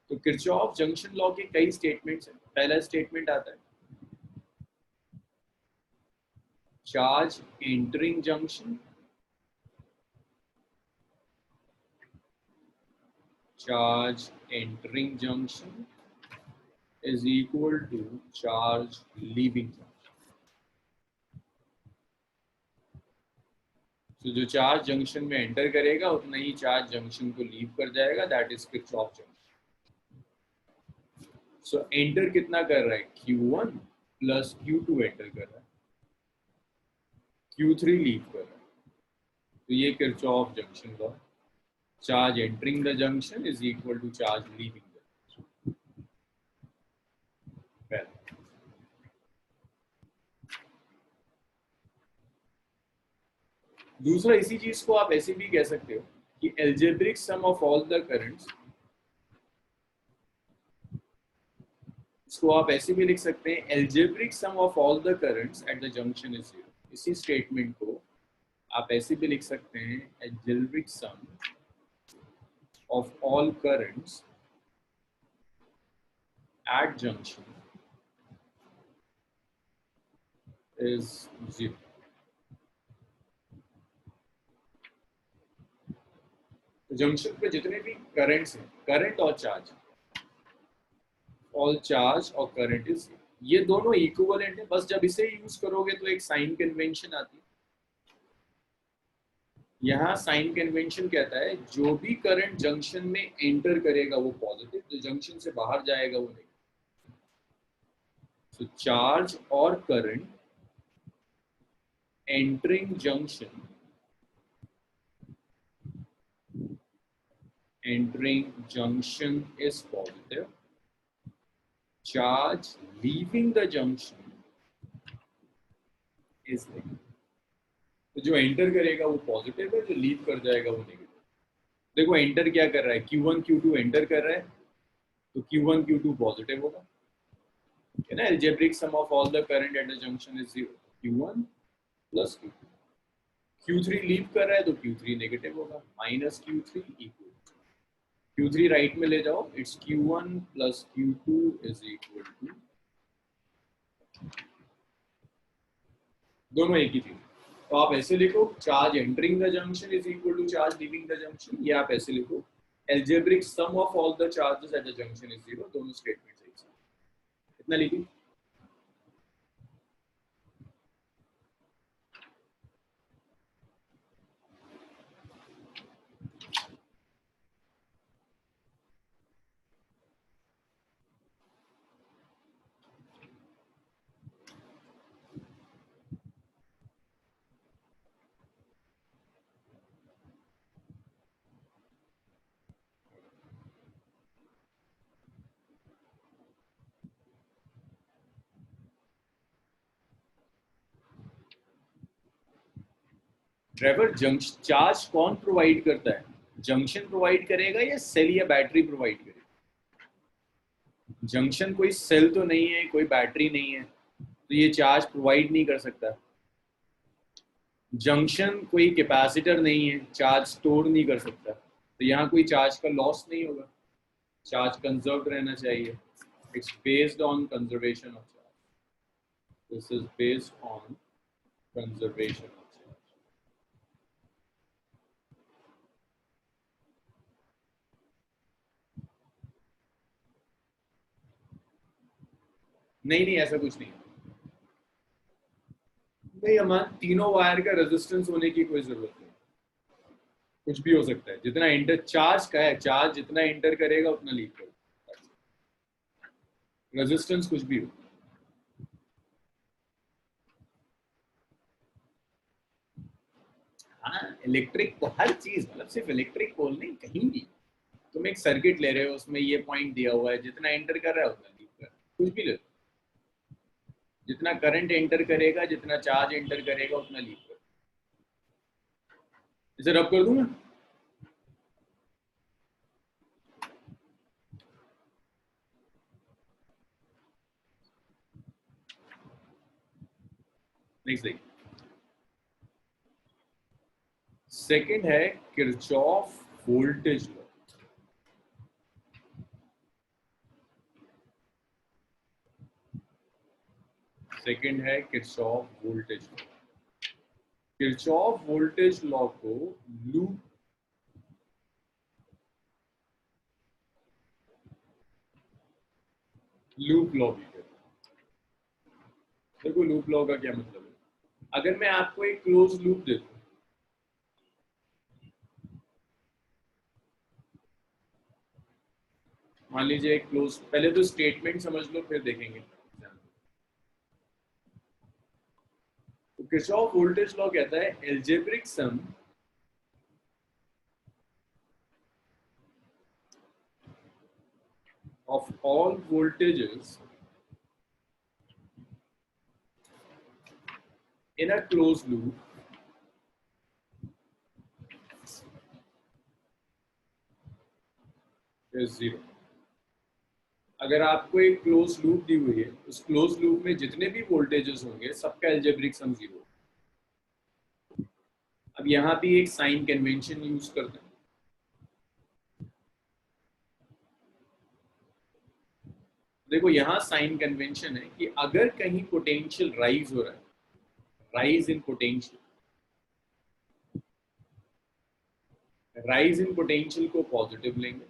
Speaker 1: तो किरचॉफ जंक्शन लॉ के कई स्टेटमेंट्स हैं। पहला स्टेटमेंट आता है charge entering junction, charge entering junction is equal to charge leaving junction. तो जो चार्ज जंक्शन में एंटर करेगा उतना ही चार्ज जंक्शन को लीव कर जाएगा, that is Kirchhoff junction. So enter कितना कर रहा है, Q1 प्लस Q2 एंटर कर रहा है, Q3 लीव कर रहा है। तो ये Kirchhoff junction law, charge entering the junction is equal to charge leaving the junction. दूसरा, इसी चीज को आप ऐसे भी कह सकते हो कि algebraic sum of all the currents, इसको आप ऐसे भी लिख सकते हैं algebraic sum of all the currents at the junction is zero. इसी स्टेटमेंट को आप ऐसे भी लिख सकते हैं algebraic sum of all currents at junction is zero. Junction पे जितने भी करंट्स हैं, करंट और चार्ज, ऑल चार्ज और करंट इज, ये दोनों इक्विवेलेंट है। बस जब इसे यूज करोगे तो एक साइन कन्वेंशन आती है। यहाँ साइन कन्वेंशन कहता है जो भी करंट जंक्शन में एंटर करेगा वो पॉजिटिव, जो जंक्शन से बाहर जाएगा वो नेगेटिव। तो चार्ज और current entering junction, is positive, charge leaving the junction is negative। तो जो एंटर करेगा वो पॉजिटिव है, जो लीव कर जाएगा वो नेगेटिव। देखो एंटर क्या कर रहा है, Q1 Q2 एंटर कर रहा है, तो Q1 Q2 पॉजिटिव होगा, है ना। Algebraic sum of all the current eight the junction is zero, Q1 plus Q2। Q3 leave कर रहा है तो Q3 नेगेटिव होगा, minus Q3 equal, Q3 right में ले जाओ, it's Q1 plus Q2 is equal to, दोनों एक ही चीज। तो आप ऐसे लिखो charge entering the junction is equal to charge leaving the junction, या आप ऐसे लिखो algebraic sum of all the charges at the junction is zero. दोनों स्टेटमेंट सही है। कितना लिखी, ड्राइवर जंक्शन चार्ज कौन प्रोवाइड करता है, जंक्शन प्रोवाइड करेगा या सेल या बैटरी प्रोवाइड करेगा। जंक्शन कोई सेल तो नहीं है, कोई बैटरी नहीं है, तो ये चार्ज प्रोवाइड नहीं कर सकता। जंक्शन कोई कैपेसिटर नहीं है, चार्ज स्टोर नहीं कर सकता, तो यहाँ कोई चार्ज का लॉस नहीं होगा, चार्ज कंजर्व रहना चाहिए। It's based on conservation of charge, this is based on conservation of charge. नहीं नहीं, ऐसा कुछ नहीं है। नहीं, हमारे तीनों वायर का रेजिस्टेंस होने की कोई जरूरत नहीं, कुछ भी हो सकता है। जितना एंटर चार्ज का है, चार्ज जितना एंटर करेगा उतना लीव करेगा, रेजिस्टेंस कुछ भी हो। हाँ, इलेक्ट्रिक को हर चीज, मतलब सिर्फ इलेक्ट्रिक पोल नहीं, कहीं भी तुम एक सर्किट ले रहे हो, उसमें ये पॉइंट दिया हुआ है, जितना एंटर कर रहा है उतना लीव कर, कुछ भी ले लो, जितना करंट एंटर करेगा, जितना चार्ज एंटर करेगा उतना लीव कर। इसे रब कर दूंगा। नेक्स्ट देखिए, सेकंड है किरचॉफ वोल्टेज लॉ। सेकंड है Kirchhoff voltage law. Kirchhoff voltage law को लूप लॉ भी कहते हैं। देखो लूप लॉ का क्या मतलब है, अगर मैं आपको एक क्लोज लूप दे दूं, मान लीजिए एक क्लोज, पहले तो स्टेटमेंट समझ लो फिर देखेंगे। तो किरचॉफ वोल्टेज लॉ कहता है algebraic sum of all voltages in a closed loop is zero। अगर आपको एक क्लोज लूप दी हुई है, उस क्लोज लूप में जितने भी वोल्टेजेस होंगे सबका एल्जेब्रिक सम जीरो। अब यहाँ भी एक साइन कन्वेंशन यूज करते हैं। देखो यहाँ साइन कन्वेंशन है कि अगर कहीं पोटेंशियल राइज हो रहा है, rise in potential, rise in potential को पॉजिटिव लेंगे,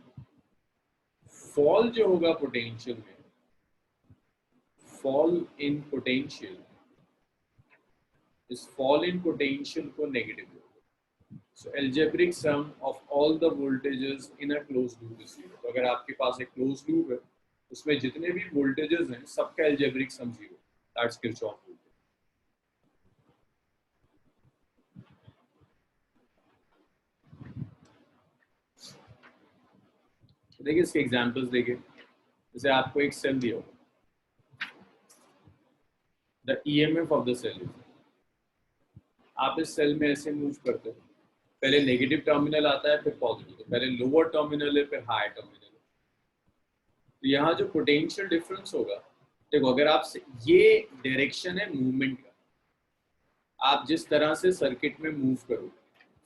Speaker 1: फॉल जो होगा पोटेंशियल में, फॉल इन पोटेंशियल, इस फॉल इन पोटेंशियल को नेगेटिव लेंगे। So algebraic sum of all the voltages in a close loop is zero. तो अगर आपके पास एक क्लोज लूप है, उसमें जितने भी वोल्टेजेस हैं सबका algebraic sum zero, that's Kirchhoff voltage. देखिए इसके एग्जांपल्स देखिए, जैसे आपको एक सेल दिया होगा, the EMF of the cell, आप इस सेल में ऐसे मूव करते हो, पहले नेगेटिव टर्मिनल आता है फिर पॉजिटिव, तो पहले लोअर टर्मिनल है फिर हायर टर्मिनल है। तो यहाँ जो पोटेंशियल डिफरेंस होगा, देखो अगर आप ये डायरेक्शन है मूवमेंट का, आप जिस तरह से सर्किट में मूव करो,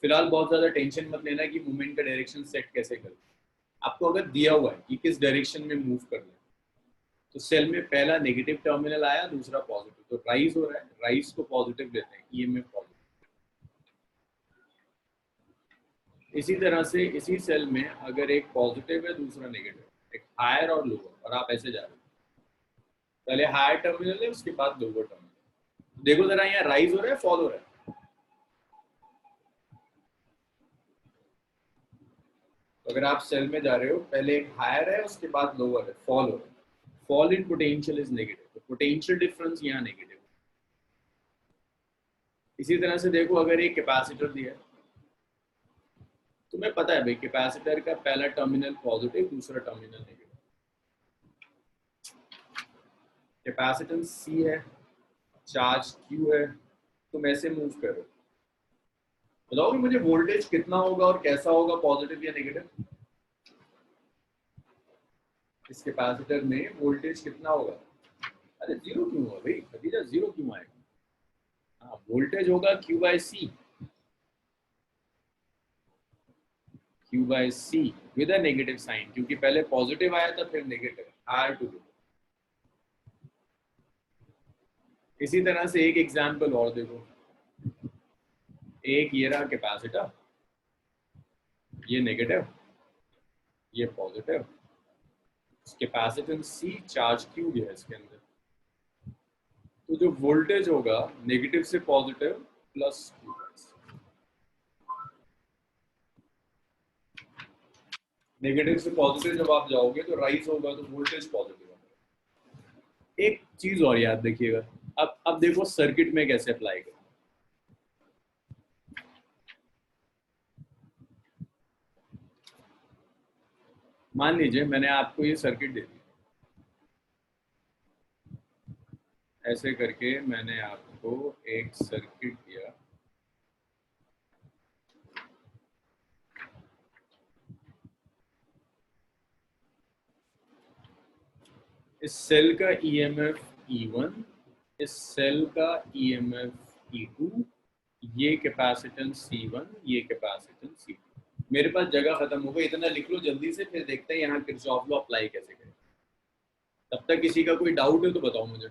Speaker 1: फिलहाल बहुत ज्यादा टेंशन मत लेना कि मूवमेंट का डायरेक्शन सेट कैसे करो। आपको अगर दिया हुआ है कि किस डायरेक्शन में मूव करना है, तो सेल में पहला नेगेटिव टर्मिनल आया, दूसरा पॉजिटिव, तो राइज हो रहा है, राइज को पॉजिटिव लेते हैं, ईएमएफ पॉजिटिव। इसी तरह से इसी सेल में अगर एक पॉजिटिव है दूसरा नेगेटिव, एक हायर और लोअर, और आप ऐसे जा रहे हो, पहले हायर टर्मिनल है उसके बाद लोअर टर्मिनल, देखो जरा यहाँ राइज हो रहा है फॉल हो रहा है। तो अगर आप सेल में जा रहे हो, पहले एक हायर है उसके बाद लोअर है, फॉल हो रहा है, fall in potential is negative, तो पोटेंशियल डिफरेंस यहाँ नेगेटिव। इसी तरह से देखो अगर एक कैपेसिटर दिया है, तुम्हें पता है भाई कैपेसिटर का पहला टर्मिनल पॉजिटिव दूसरा टर्मिनल नेगेटिव, कैपेसिटेंस सी है, चार्ज क्यू है, तुम ऐसे मूव करो, बताओगे मुझे वोल्टेज कितना होगा और कैसा होगा, पॉजिटिव या नेगेटिव। इस कैपेसिटर में वोल्टेज कितना होगा, अरे जीरो क्यों होगा भाई भतीजा, जीरो क्यों आएगा, हाँ वोल्टेज होगा Q by C, Q by C with a negative sign, क्योंकि पहले पॉजिटिव आया था फिर नेगेटिव, आर टू। इसी तरह से एक एग्जांपल और देखो, एक ये रहा कैपेसिटर, ये नेगेटिव ये positive, capacitance C, charge Q भी है इसके अंदर, तो जो वोल्टेज होगा नेगेटिव से पॉजिटिव प्लस क्यू, नेगेटिव से पॉजिटिव जब आप जाओगे तो राइज होगा तो वोल्टेज पॉजिटिव होगा। एक चीज और याद रखिएगा, अब देखो सर्किट में कैसे अप्लाई करें। मान लीजिए मैंने आपको ये सर्किट दे दी, ऐसे करके मैंने आपको एक सर्किट दिया, इस सेल का ईएमएफ E1, इस सेल का ईएमएफ E2, ये कैपेसिटेंस C1, ये कैपेसिटेंस C2। मेरे पास जगह खत्म हो गई, इतना लिख लो जल्दी से, फिर देखते हैं यहाँ किरचॉफ लॉ अप्लाई कैसे करें। तब तक किसी का कोई डाउट है तो बताओ मुझे,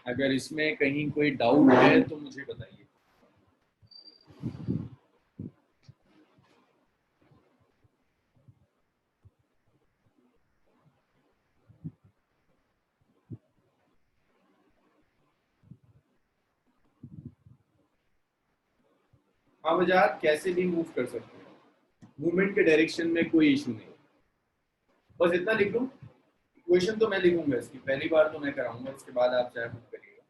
Speaker 1: अगर इसमें कहीं कोई डाउट है तो मुझे बताइए। हाँ बजाज कैसे भी मूव कर सकते हैं, मूवमेंट के डायरेक्शन में कोई इशू नहीं, बस इतना लिख लो। इक्वेशन तो मैं लिखूंगा इसकी, पहली बार तो मैं कराऊंगा, इसके बाद आप चाहे खुद करिएगा।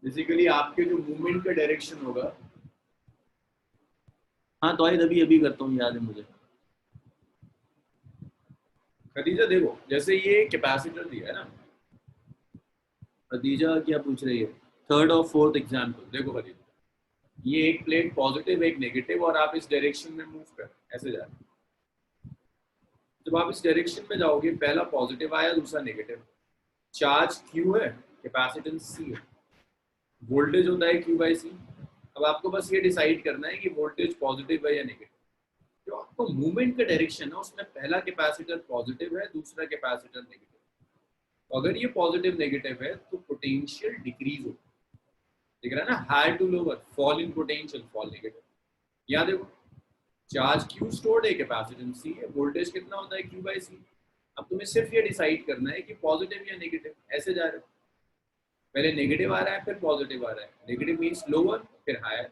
Speaker 1: बेसिकली आपके जो मूवमेंट का डायरेक्शन होगा, हाँ तो अभी अभी करता हूँ, याद है मुझे। खदीजा देखो, जैसे ये कैपेसिटर दिया है ना, खदीजा क्या पूछ रही है, थर्ड और फोर्थ एग्जाम्पल देखो खदीजा, ये एक प्लेट पॉजिटिव एक नेगेटिव और आप इस डायरेक्शन में मूव कर ऐसे जा रहे हैं। जब आप इस डायरेक्शन में जाओगे, पहला पॉजिटिव आया दूसरा नेगेटिव, चार्ज Q है, कैपेसिटेंस C है, वोल्टेज होता है Q बाई C। अब आपको बस ये डिसाइड करना है कि वोल्टेज पॉजिटिव है या नेगेटिव। जो आपको मूवमेंट का डायरेक्शन है उसमें पहला कैपेसिटर पॉजिटिव है, दूसरा कैपेसिटर नेगेटिव। तो अगर ये पॉजिटिव नेगेटिव है तो पोटेंशियल डिक्रीज होगा, दिख रहा है ना, high to lower, fall in potential, fall negative. याद देखो, चार्ज Q स्टोर्ड है, कैपेसिटेंस C है, वोल्टेज कितना होता है Q बाई C। अब तुम्हें सिर्फ ये डिसाइड करना है कि पॉजिटिव या नेगेटिव, ऐसे जा रहे हो, पहले नेगेटिव आ रहा है फिर पॉजिटिव आ रहा है, नेगेटिव मींस लोअर फिर हायर,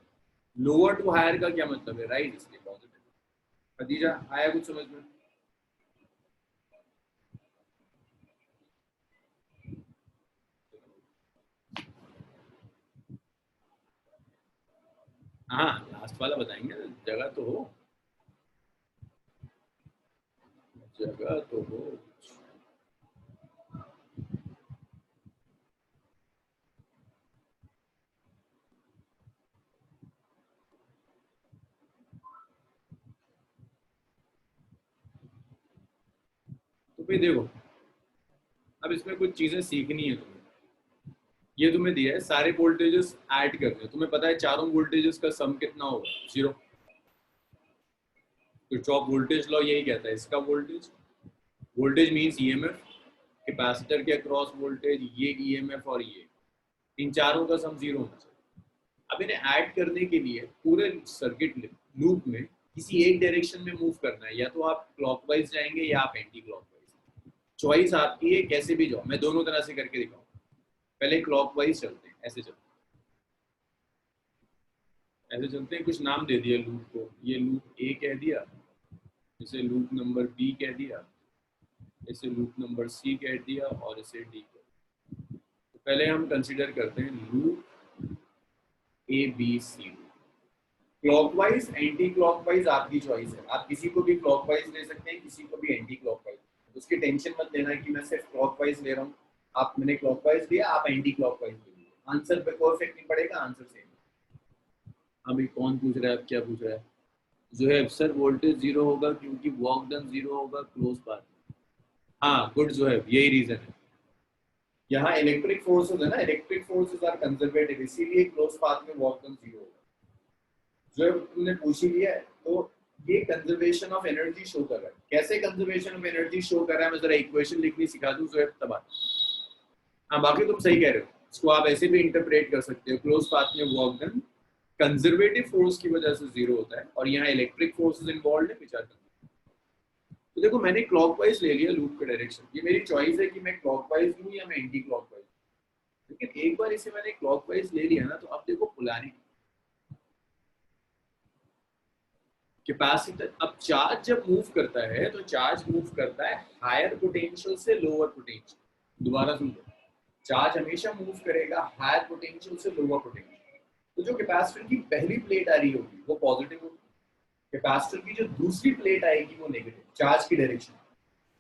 Speaker 1: लोअर टू हायर का क्या मतलब है, राइट, इसलिए पॉजिटिव। खदीजा आया कुछ समझ में? हाँ लास्ट वाला बताएंगे, जगह तो हो, जगह तो हो। तो भाई देखो, अब इसमें कुछ चीजें सीखनी है तुम्हें। ये तुम्हें दिया है सारे वोल्टेजेस ऐड करने, तुम्हें पता है चारों वोल्टेजेस का सम कितना होगा, 0। तो चॉप वोल्टेज लॉ यही कहता है, इसका voltage, voltage means EMF, capacitor के अक्रॉस वोल्टेज, ये ईएमएफ और ये, इन चारों का सम 0 होना चाहिए। अब इन्हें ऐड करने के लिए पूरे सर्किट लूप में किसी एक डायरेक्शन में मूव करना है, या तो आप क्लॉकवाइज जाएंगे या आप एंटी क्लॉकवाइज, चॉइस आपकी है, कैसे भी जाओ। मैं दोनों तरह से करके दिखाऊंगा, पहले क्लॉकवाइज चलते हैं, ऐसे चलते हैं, ऐसे चलते हैं। कुछ नाम दे दिया लूप को, ये लूप ए कह दिया, इसे लूप नंबर बी कह दिया, इसे लूप नंबर सी कह दिया और इसे डी कह दिया। तो पहले हम कंसीडर करते हैं loop A B C. Clockwise anticlockwise आपकी चॉइस है, आप किसी को भी क्लॉकवाइज ले सकते हैं, किसी को भी एंटी क्लॉकवाइज। उसकी टेंशन मत लेना कि मैं सिर्फ क्लॉकवाइज ले रहा हूँ, आप, मैंने क्लॉकवाइज लिया आप एंटी क्लॉकवाइज ले लीजिए, आंसर पे कोई इफेक्ट नहीं पड़ेगा, आंसर सेम। अभी कौन पूछ रहा है, अब क्या पूछ रहा है, जो है सर वोल्टेज 0 होगा क्योंकि वर्क डन 0 होगा क्लोज पाथ। हाँ गुड, जो है यही रीजन है। यहाँ इलेक्ट्रिक फोर्सेस है ना, इलेक्ट्रिक फोर्सेस आर कंजर्वेटिव, इसीलिए क्लोज पाथ में वर्क डन 0 होगा। जो तुमने पूछ ही लिया है, तो ये कंजर्वेशन ऑफ एनर्जी शो कर रहा है। कैसे कंजर्वेशन ऑफ एनर्जी शो कर रहा है, मैं जरा इक्वेशन लिखनी सिखा दूं जो है तब। हाँ बाकी तुम सही कह रहे हो, इसको आप ऐसे भी इंटरप्रेट कर सकते हो, क्लोज पाथ में वर्क डन कंजर्वेटिव फोर्स की वजह से 0 होता है, और यहाँ इलेक्ट्रिक फोर्सेस इन्वॉल्व है, विचार करना। तो देखो मैंने क्लॉकवाइज ले लिया लूप का डायरेक्शन, ये मेरी चॉइस है कि मैं क्लॉकवाइज लूं या मैं एंटी क्लॉकवाइज। लेकिन एक बार इसे मैंने क्लॉकवाइज ले लिया ना, तो अब देखो पोलैरिटी, कैपेसिटर, अब चार्ज जब मूव करता है तो चार्ज मूव करता है हायर पोटेंशियल से लोअर पोटेंशियल। दोबारा सुन लो, चार्ज हमेशा मूव करेगा हायर पोटेंशियल से लोअर पोटेंशियल। तो जो कैपेसिटर की पहली प्लेट आ रही होगी वो पॉजिटिव होगी, कैपेसिटर की जो दूसरी प्लेट आएगी वो नेगेटिव, चार्ज की डायरेक्शन।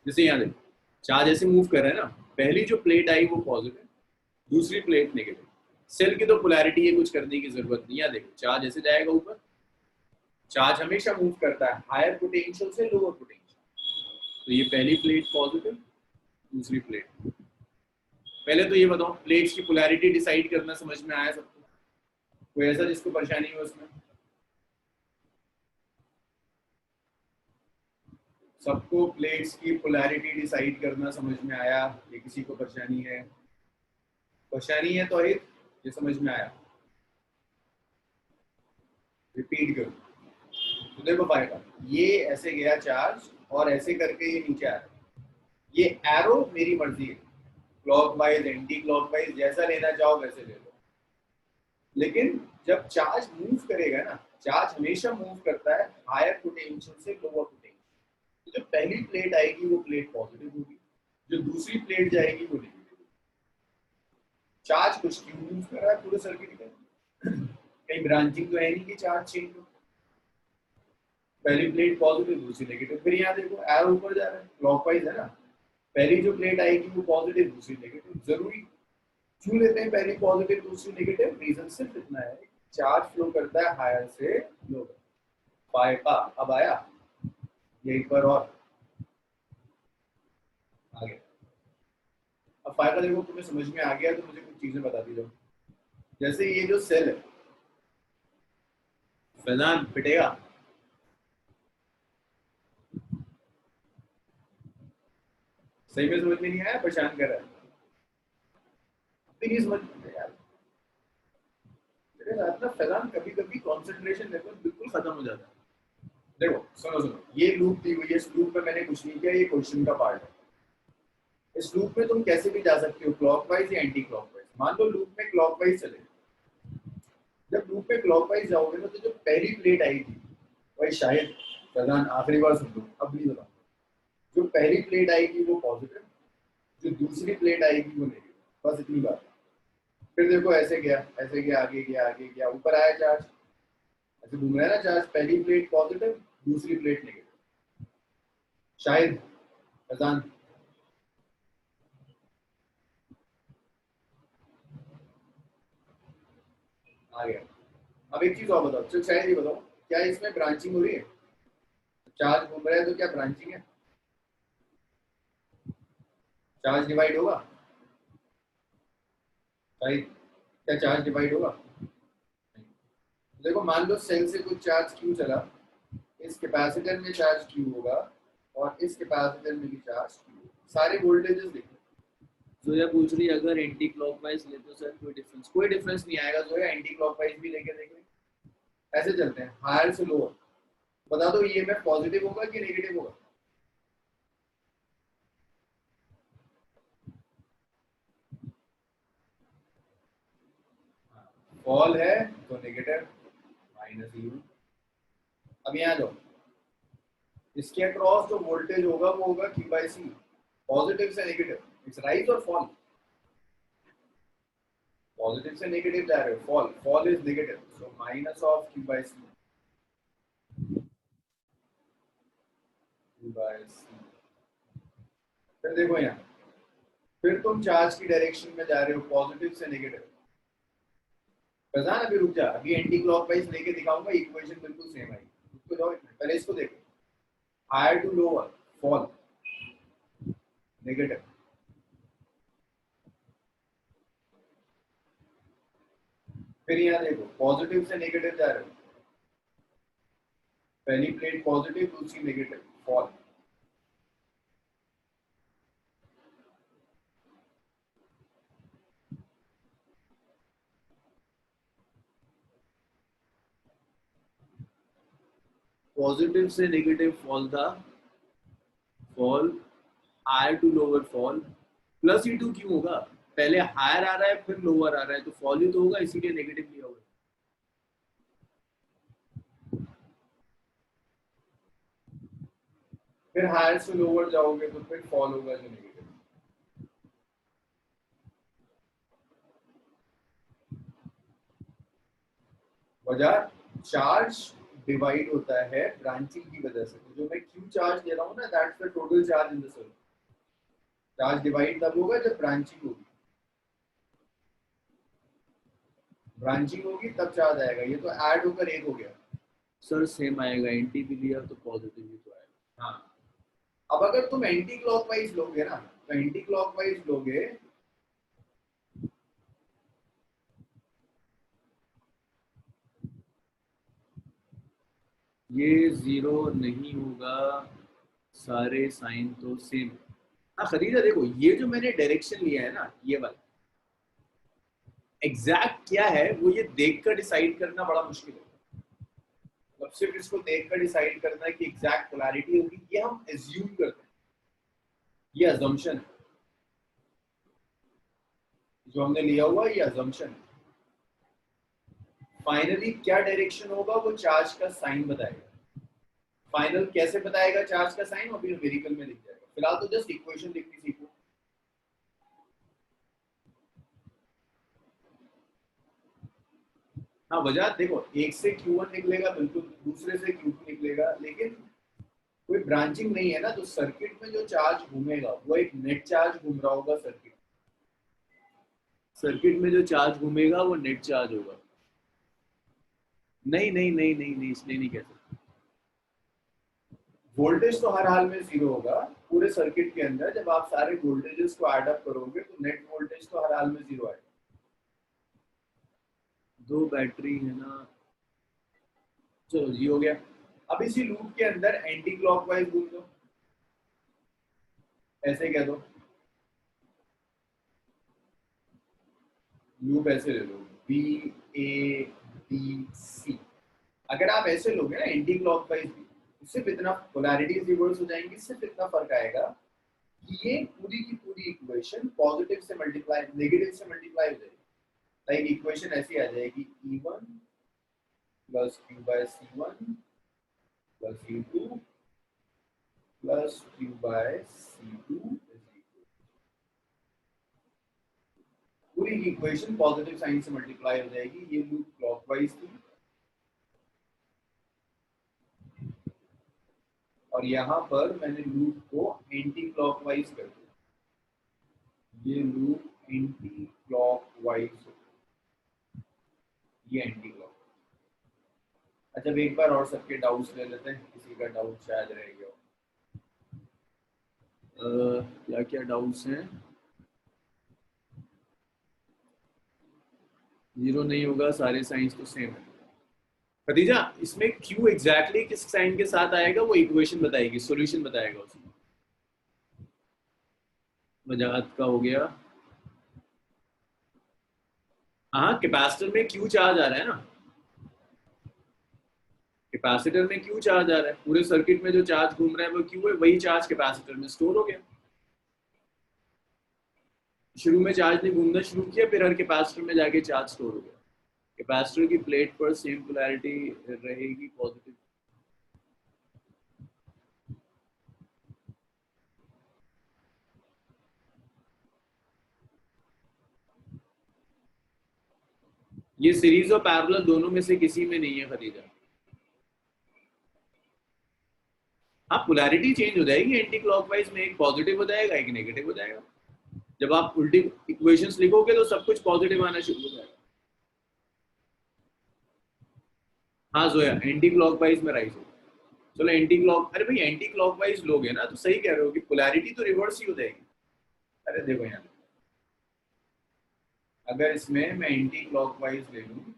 Speaker 1: जैसे यहाँ देखो चार्ज ऐसे मूव कर रहा है ना, पहली जो प्लेट आई वो पॉजिटिव, दूसरी प्लेट नेगेटिव। सेल की तो पोलैरिटी है, कुछ करने की जरूरत नहीं है। देखो चार्ज ऐसे जाएगा ऊपर, चार्ज हमेशा मूव करता है हायर पोटेंशियल से लोअर पोटेंशियल। तो ये पहली प्लेट पॉजिटिव, दूसरी प्लेट। पहले तो ये बताओ प्लेट्स की पोलैरिटी डिसाइड करना समझ में आया सबको? कोई ऐसा जिसको परेशानी हो उसमें? सबको प्लेट्स की पोलैरिटी डिसाइड करना समझ में आया? ये किसी को परेशानी है? परेशानी है तो ये समझ में आया? रिपीट करो तो देखो पाएगा, ये ऐसे गया चार्ज और ऐसे करके ये नीचे आ रहा है। ये एरो मेरी मर्जी है, क्लॉकवाइज एंटी क्लॉकवाइज जैसा लेना चाहो वैसे ले लो। लेकिन जब चार्ज मूव करेगा ना, चार्ज हमेशा मूव करता है हायर पोटेंशियल से लोअर पोटेंशियल। तो जो पहली प्लेट आएगी वो प्लेट पॉजिटिव होगी, जो दूसरी प्लेट जाएगी वो नेगेटिव। चार्ज कुछ क्यों मूव कर रहा है पूरे सर्किट में? कहीं ब्रांचिंग तो है नहीं कि चार्ज चेंज हो। पहली प्लेट पॉजिटिव, दूसरी नेगेटिव। फिर यहाँ देखो एरो ऊपर जा रहा है, क्लॉकवाइज है ना। पहली जो प्लेट आएगी वो पॉजिटिव, दूसरी नेगेटिव। जरूरी क्यों लेते हैं पहली पॉजिटिव दूसरी नेगेटिव? रीजन सिर्फ इतना है, चार्ज फ्लो करता है हायर से लोअर। फायदा अब आया यहीं पर और आगे। अब फायदा देखो तुम्हें समझ में आ गया तो मुझे कुछ चीजें बता दी जाओ। जैसे ये जो सेल है, फैजान पिटेगा? सही में समझ में नहीं आया? परेशान कर रहा है? अभी नहीं समझ में यार मेरे साथ ना फैजान, कभी कभी कंसंट्रेशन लेवल बिल्कुल खत्म हो जाता है। देखो सुनो सुनो, ये लूप दी हुई है, इस लूप में मैंने कुछ नहीं किया, ये क्वेश्चन का पार्ट है। इस लूप में तुम कैसे भी जा सकते हो, क्लॉकवाइज या एंटी क्लॉकवाइज। मान लो लूप में क्लॉकवाइज चले, जब लूप में क्लॉकवाइज जाओगे ना तो जो पहली प्लेट आएगी वही शायद, प्रधान आखिरी बार सुन लो अब नहीं बताऊँ, जो पहली प्लेट आएगी वो पॉजिटिव, जो दूसरी प्लेट आएगी वो नेगेटिव। बस इतनी बात। फिर देखो ऐसे गया, ऐसे गया, आगे गया, आगे गया, ऊपर आया चार्ज, ऐसे घूम रहा है ना चार्ज। पहली प्लेट पॉजिटिव, दूसरी प्लेट नेगेटिव। शायद प्रधान आ गया। अब एक चीज और बताओ, चल शायद ये बताओ, क्या इसमें ब्रांचिंग हो रही है? चार्ज घूम रहा है तो क्या ब्रांचिंग है? चार्ज डिवाइड होगा? शायद क्या चार्ज डिवाइड होगा? देखो मान लो सेल से कुछ चार्ज क्यू चला, इस कैपेसिटर में चार्ज क्यू होगा और इस कैपेसिटर में भी चार्ज क्यू होगा। सारे वोल्टेजेस देखो। जोया पूछ रही है अगर एंटी क्लॉकवाइज ले तो सर कोई डिफरेंस नहीं आएगा। जोया एंटी क्लॉकवाइज भी लेके देखें। ऐसे चलते हैं हायर से लोअर। बता दो ईएमएफ पॉजिटिव होगा कि नेगेटिव होगा? फॉल है तो नेगेटिव, माइनस यू। अब यहाँ जाओ, इसके अक्रॉस जो वोल्टेज होगा वो होगा Q बाई सी, पॉजिटिव से नेगेटिव। इट्स राइज और फॉल, पॉजिटिव से नेगेटिव जा रहे हो, fall, fall is negative, so minus of Q by C, Q by C. फिर देखो यहाँ, फिर तुम चार्ज की डायरेक्शन में जा रहे हो, पॉजिटिव से नेगेटिव। फैजान अभी रुक जा, अभी एंटी क्लॉकवाइज लेके दिखाऊंगा, इक्वेशन बिल्कुल सेम आई। उसको जाओ, पहले इसको देखो, higher to lower, fall, negative. फिर यहाँ देखो पॉजिटिव से नेगेटिव जा रहे हो, पहली प्लेट पॉजिटिव, दूसरी नेगेटिव, फॉल। पॉजिटिव से नेगेटिव फॉल था, fall, higher to lower fall. Plus E two क्यों होगा? पहले हायर आ रहा है फिर लोअर आ रहा है तो फॉल ही तो होगा, इसीलिए नेगेटिव लिया होगा। फिर हायर से लोअर जाओगे तो फिर फॉल होगा जो नेगेटिव। वजह चार्ज डिवाइड होता है ब्रांचिंग की वजह से। तो जो मैं क्यू चार्ज दे रहा हूँ ना, that's the total charge in the circuit. Charge divide तब होगा जब ब्रांचिंग होगी, ब्रांचिंग होगी तब चार्ज आएगा। ये तो ऐड होकर एक हो गया
Speaker 2: सर सेम आएगा, एंटी भी लिया तो पॉजिटिव भी तो आएगा।
Speaker 1: हाँ, अब अगर तुम एंटी क्लॉकवाइज लोगे ना, तो एंटी क्लॉकवाइज लोगे
Speaker 2: ये जीरो नहीं होगा, सारे साइन तो सेम।
Speaker 1: हाँ खदीजा देखो, ये जो मैंने डायरेक्शन लिया है ना, ये वाला एग्जैक्ट क्या है वो ये देखकर डिसाइड करना बड़ा मुश्किल है। मतलब सिर्फ इसको देखकर डिसाइड करना कि एग्जैक्ट पोलैरिटी होगी, ये हम एज्यूम करते हैं, ये अजम्पशन है जो हमने लिया हुआ, ये अजम्पशन है। फाइनली क्या डायरेक्शन होगा वो चार्ज का साइन बताएगा। फाइनल कैसे बताएगा चार्ज का साइन, अभी न्यूमेरिकल में लिख जाएगा। फिलहाल तो जस्ट इक्वेशन लिखनी सीखो। हाँ वजह देखो, एक से Q1 निकलेगा बिल्कुल, दूसरे से Q2 निकलेगा, लेकिन कोई ब्रांचिंग नहीं है ना, तो सर्किट में जो चार्ज घूमेगा वो एक नेट चार्ज घूम रहा होगा सर्किट।
Speaker 2: सर्किट में जो चार्ज घूमेगा वो नेट चार्ज होगा। नहीं नहीं नहीं नहीं नहीं, इसलिए नहीं कह सकते।
Speaker 1: वोल्टेज तो हर हाल में जीरो होगा पूरे सर्किट के अंदर। जब आप सारे वोल्टेजेस को ऐड अप करोगे तो नेट वोल्टेज तो हर हाल में जीरो आएगा।
Speaker 2: दो बैटरी है ना।
Speaker 1: चलो ये हो गया। अब इसी लूप के अंदर एंटी क्लॉकवाइज घूम दो, ऐसे कह दो, लूप ऐसे ले लो, बी ए बी सी। अगर आप ऐसे लोगे ना एंटी क्लॉकवाइज भी, सिर्फ इतना पोलैरिटीज रिवर्स हो जाएंगी, सिर्फ इतना फर्क आएगा कि ये पूरी की पूरी इक्वेशन पॉजिटिव से मल्टीप्लाई, नेगेटिव से मल्टीप्लाई हो जाएगी। लाइक इक्वेशन ऐसी आ जाएगी, E1 plus Q by C1 plus U2 plus Q by C2। पूरी इक्वेशन पॉजिटिव साइन से मल्टीप्लाई हो जाएगी। ये लूप क्लॉकवाइज थी, और यहाँ पर मैंने लूप को एंटी क्लॉकवाइज कर दिया। ये लूप एंटी क्लॉकवाइज, ये एंटी क्लॉक। अच्छा एक बार और सबके डाउट्स ले लेते हैं, किसी का डाउट शायद रह गया।
Speaker 2: क्या क्या डाउट्स हैं? जीरो नहीं होगा, सारे साइंस तो सेम है।
Speaker 1: खदीजा इसमें Q एग्जैक्टली किस साइन के साथ आएगा वो इक्वेशन बताएगी, सॉल्यूशन बताएगा उसमें।
Speaker 2: वजाहत का हो गया।
Speaker 1: हाँ कैपेसिटर में Q चार्ज आ रहा है ना, कैपेसिटर में Q चार्ज आ रहा है, पूरे सर्किट में जो चार्ज घूम रहा है वो Q है, वही चार्ज कैपेसिटर में स्टोर हो गया। शुरू में चार्ज ने घूमना शुरू किया, फिर हर कैपेसिटर में जाके चार्ज स्टोर हो गया। कैपेसिटर की प्लेट पर सेम पोलैरिटी रहेगी, पॉजिटिव। ये सीरीज और पैरेलल दोनों में से किसी में नहीं है खदीजा। हाँ पोलैरिटी चेंज हो जाएगी, एंटी क्लॉकवाइज में एक पॉजिटिव हो जाएगा एक नेगेटिव हो जाएगा। जब आप उल्टी इक्वेशंस लिखोगे तो सब कुछ पॉजिटिव आना शुरू हो जाएगा। हाँ जोया, एंटी क्लॉकवाइज में राइज हो। चलो एंटी क्लॉक, अरे भाई एंटी क्लॉकवाइज लोगे ना तो सही कह रहे हो कि पोलैरिटी तो रिवर्स ही हो जाएगी। अरे देखो यहाँ, अगर इसमें मैं एंटी क्लॉकवाइज ले लूं,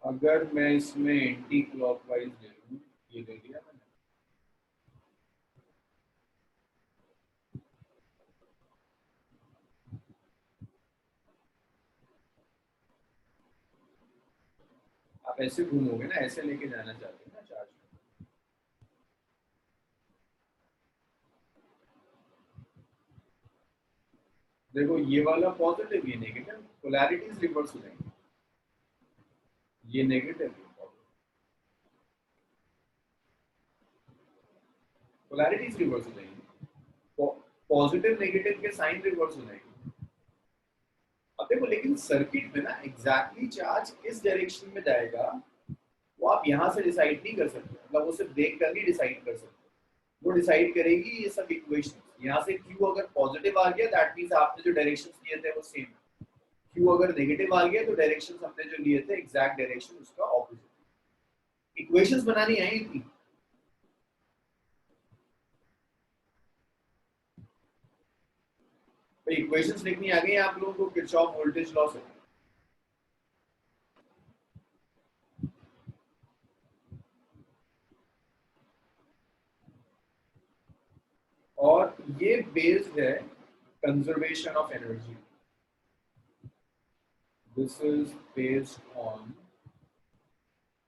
Speaker 1: अगर मैं इसमें एंटी क्लॉकवाइज ले लूं, ये ले लिया मैंने, आप ऐसे घूमोगे ना, ऐसे लेके जाना चाहते हैं ना चार्ज। देखो ये वाला पॉजिटिव, ये नेगेटिव, पोलैरिटीज रिवर्स हो जाएंगी। ये नेगेटिव, पोलैरिटीज रिवर्स हो जाएंगी, पॉजिटिव नेगेटिव के साइन रिवर्स हो जाएंगे। अब देखो लेकिन सर्किट में ना एग्जैक्टली चार्ज किस डायरेक्शन में जाएगा वो आप यहाँ से डिसाइड नहीं कर सकते, मतलब वो सिर्फ देख कर नहीं डिसाइड कर सकते, वो डिसाइड करेगी ये सब इक्वेशन। यहाँ से Q अगर पॉजिटिव आ गया दैट मींस आपने जो डायरेक्शंस लिए थे वो सेम है, Q अगर नेगेटिव आ गया तो डायरेक्शंस हमने जो लिए थे एग्जैक्ट डायरेक्शन उसका ऑपोजिट। इक्वेशंस बनानी आई थी, तो इक्वेशंस लिखनी आ गई आप लोगों को किरचॉफ वोल्टेज लॉ से। और ये बेस्ड है conservation of energy, this is based on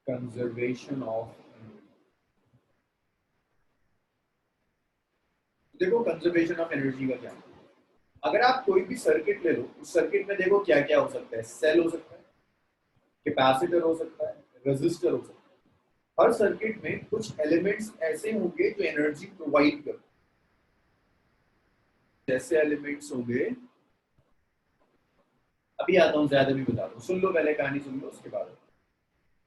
Speaker 1: conservation of energy. देखो कंजर्वेशन ऑफ एनर्जी का क्या है, अगर आप कोई भी सर्किट ले लो उस सर्किट में देखो क्या क्या हो सकता है, सेल हो सकता है, कैपेसिटर हो सकता है, रेजिस्टर हो सकता है। हर सर्किट में कुछ एलिमेंट्स ऐसे होंगे जो एनर्जी प्रोवाइड करते हैं, जैसे एलिमेंट्स होंगे, अभी आता हूँ ज्यादा भी बता दूं, सुन लो पहले कहानी सुन लो उसके बाद।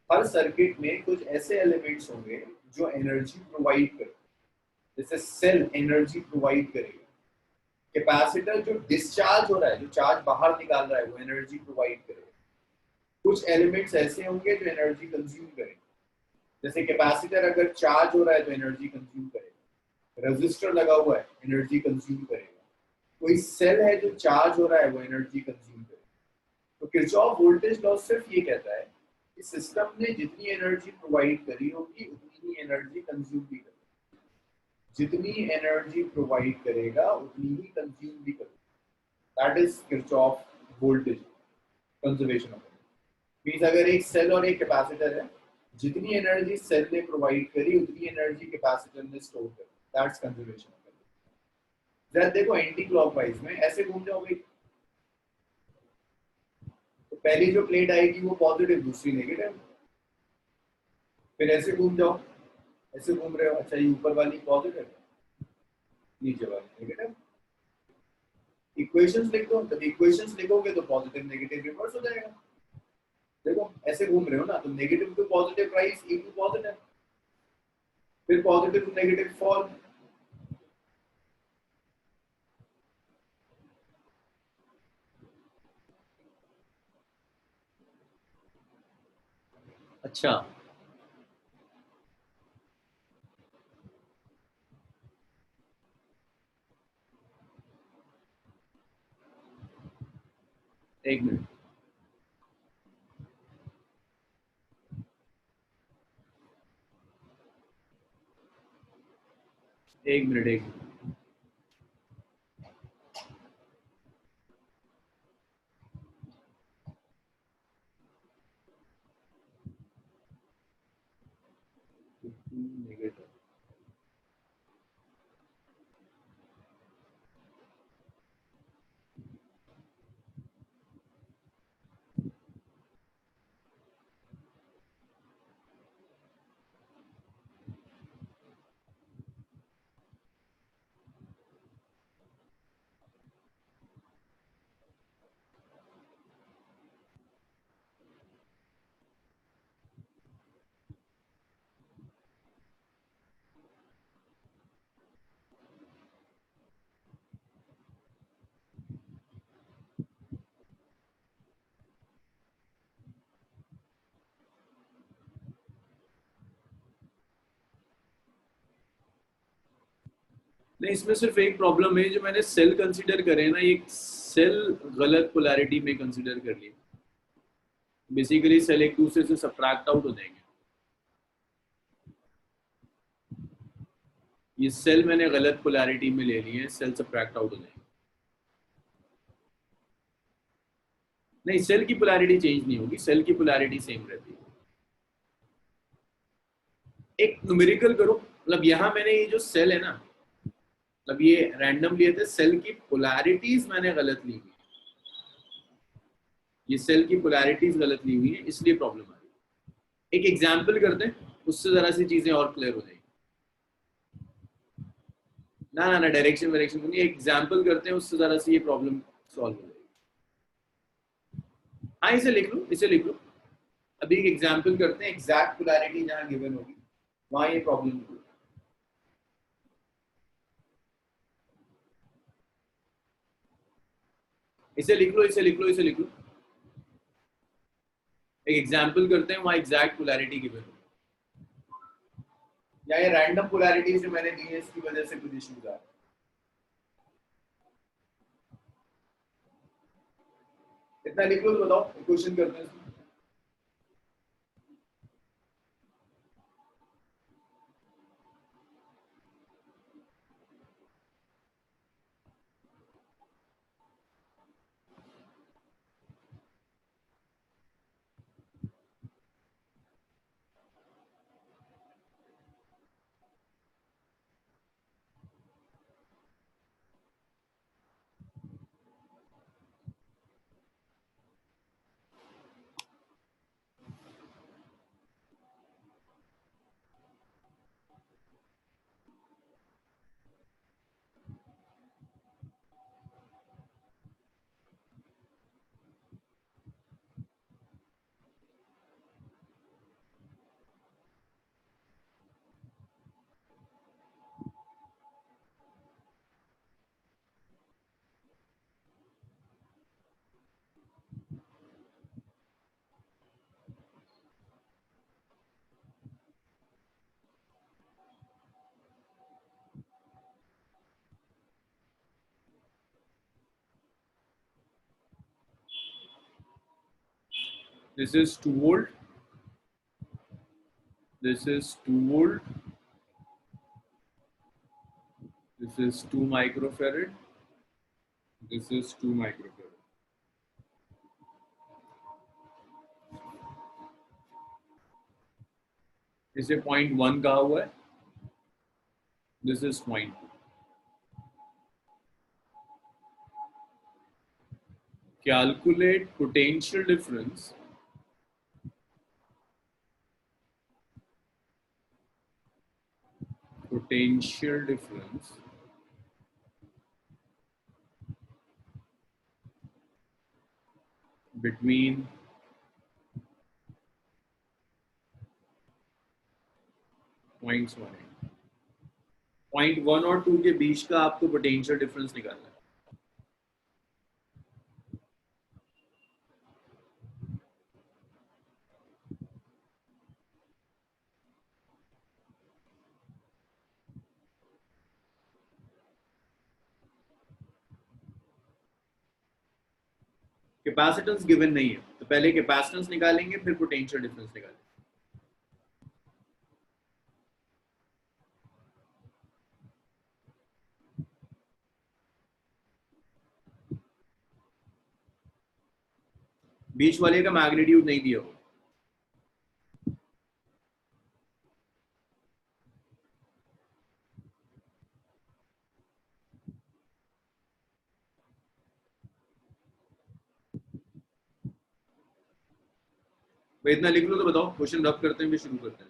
Speaker 1: हर सर्किट में कुछ ऐसे एलिमेंट्स होंगे जो एनर्जी प्रोवाइड करते हैं, जैसे सेल एनर्जी प्रोवाइड करेगा, कैपेसिटर जो डिस्चार्ज हो रहा है, जो चार्ज बाहर निकाल रहा है वो एनर्जी प्रोवाइड करेगा। कुछ एलिमेंट्स ऐसे होंगे जो एनर्जी कंज्यूम करेंगे, जैसे कैपेसिटर अगर चार्ज हो रहा है तो एनर्जी कंज्यूम करेगा, रेजिस्टर लगा हुआ है एनर्जी कंज्यूम करेगा, कोई सेल है जो चार्ज हो रहा है वो एनर्जी कंज्यूम करेगा। तो किरचॉफ वोल्टेज लॉ सिर्फ ये कहता है कि सिस्टम ने जितनी एनर्जी प्रोवाइड करी होगी उतनी ही एनर्जी कंज्यूम भी करेगा, जितनी एनर्जी प्रोवाइड करेगा उतनी ही कंज्यूम भी करेगा। That is Kirchhoff voltage conservation of energy. Means अगर एक सेल और एक कैपेसिटर है, जितनी एनर्जी सेल ने प्रोवाइड करी उतनी एनर्जी कैपेसिटर ने स्टोर करी, दैट्स कंजर्वेशन ऑफ एनर्जी। जरा देखो एंटी क्लॉकवाइज में ऐसे घूम जाओगे तो पहली जो प्लेट आएगी वो पॉजिटिव, दूसरी नेगेटिव, फिर ऐसे घूम जाओ, ऐसे घूम रहे हो, अच्छा ये ऊपर वाली पॉजिटिव, नीचे वाली नेगेटिव। इक्वेशंस लिख दो, जब इक्वेशंस लिखोगे तो पॉजिटिव नेगेटिव रिवर्स हो जाएगा। देखो ऐसे घूम रहे हो ना, तो negative to positive rise, E to positive, फिर पॉजिटिव टू नेगेटिव फॉल।
Speaker 2: अच्छा एक मिनट, एक मिनट, एक मिनट। नेगेटिव, नहीं इसमें सिर्फ एक प्रॉब्लम है, जो मैंने सेल कंसीडर करे ना, ये सेल गलत पोलैरिटी में कंसीडर कर लिया। बेसिकली सेल एक दूसरे से सब्ट्रैक्ट आउट हो जाएंगे। ये सेल मैंने गलत पोलैरिटी में ले लिए हैं, सेल सब्ट्रैक्ट आउट हो जाएंगे। नहीं सेल की पोलैरिटी चेंज नहीं होगी, सेल की पोलैरिटी सेम रहती है। एक न्यूमेरिकल करो, मतलब यहाँ मैंने ये जो सेल है ना, मतलब ये रैंडम लिए थे, सेल की पोलैरिटीज मैंने गलत ली हुई, ये सेल की पोलैरिटीज गलत ली हुई है, इसलिए प्रॉब्लम आ रही है। एक एग्जांपल करते हैं, उससे जरा सी चीजें और क्लियर हो जाएंगी। ना ना ना डायरेक्शन नहीं, एग्जाम्पल करते हैं, उससे जरा सी ये प्रॉब्लम सॉल्व हो जाएगी। हाँ इसे लिख लो, इसे लिख लो। अभी एक एग्जाम्पल करते हैं, एग्जैक्ट पोलैरिटी जहाँ गिवन होगी वहां ये प्रॉब्लम होगी। इसे लिख लो, इसे लिख लो, इसे लिख लो। एक एग्जाम्पल करते हैं, वहां एग्जैक्ट पोलैरिटी गिवन होगी, या ये रैंडम पोलैरिटी जो मैंने दी है इसकी वजह से कुछ इश्यूज आ रहे हैं। इतना लिख लो तो बताओ, क्वेश्चन करते हैं इसमें। This is 2 volt. This is 2 volt. This is 2 microfarad. This is 2 microfarad. इसे 0.1 कहा हुआ है. This is 0.2. Calculate potential difference between points 0.1 और 2 के बीच का आपको पोटेंशियल डिफरेंस निकालना है. कैपेसिटेंस गिवन नहीं है, तो पहले कैपेसिटेंस निकालेंगे, फिर पोटेंशियल डिफरेंस निकालेंगे. बीच वाले का मैग्नीट्यूड नहीं दिया हो. भाई इतना लिख लो तो बताओ, क्वेश्चन रब करते हैं, भी शुरू करते हैं.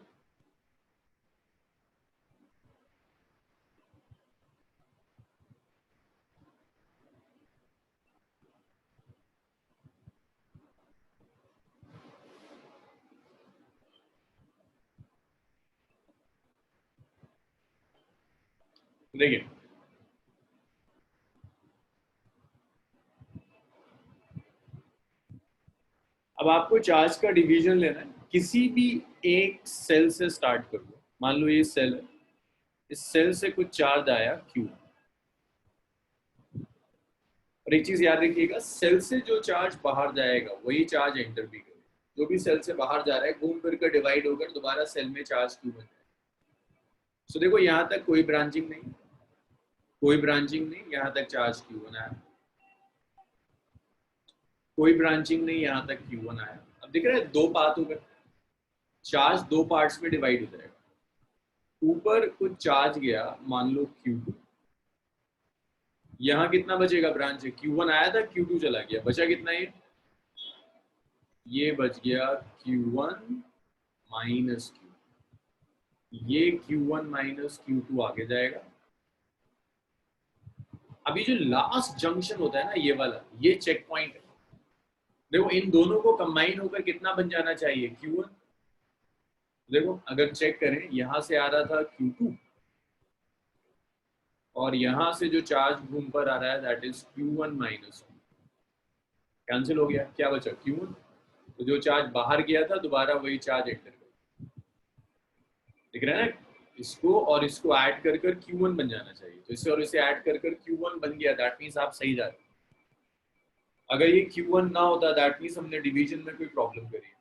Speaker 2: देखिए, अब आपको चार्ज का डिवीजन लेना है. किसी भी एक सेल से स्टार्ट कर लो. मान लो ये सेल है, इस सेल से कुछ चार्ज आया Q. और एक चीज याद रखिएगा, सेल से जो चार्ज बाहर जाएगा वही चार्ज एंटर भी करेगा. जो भी सेल से बाहर जा रहा है घूम फिर कर डिवाइड होकर दोबारा सेल में चार्ज Q बन जाएगा. सो देखो यहाँ तक कोई ब्रांचिंग नहीं, कोई ब्रांचिंग नहीं, यहाँ तक चार्ज Q1 आया, कोई ब्रांचिंग नहीं, यहाँ तक Q1 आया. अब दिख रहा है दो पाथ हो गए, चार्ज दो पार्ट्स में डिवाइड हो जाएगा. ऊपर कुछ चार्ज गया, मान लो Q2, यहाँ कितना बचेगा ब्रांच है, Q1 आया था, Q2 चला गया, बचा कितना ये बच गया Q1 माइनस Q. ये Q1 माइनस Q2 आगे जाएगा,
Speaker 1: अभी जो लास्ट जंक्शन होता है ना, ये वाला, ये चेक पॉइंट है। देखो इन दोनों को कंबाइन होकर कितना बन जाना चाहिए, Q1। देखो अगर चेक करें, यहां से आ रहा था Q2 और यहां से जो चार्ज घूम पर आ रहा है that is Q1 minus, cancel हो गया, क्या बचा Q1। तो जो चार्ज बाहर गया था दोबारा वही चार्ज एंटर कर, दिख रहा है ना। इसको और इसको ऐड कर कर Q1 बन जाना चाहिए, तो इसे और इसे ऐड कर कर Q1 बन गया, दैट मीन्स आप सही जा रहे हो। अगर ये Q1 ना होता दैट मीन्स हमने डिवीजन में कोई प्रॉब्लम करी है।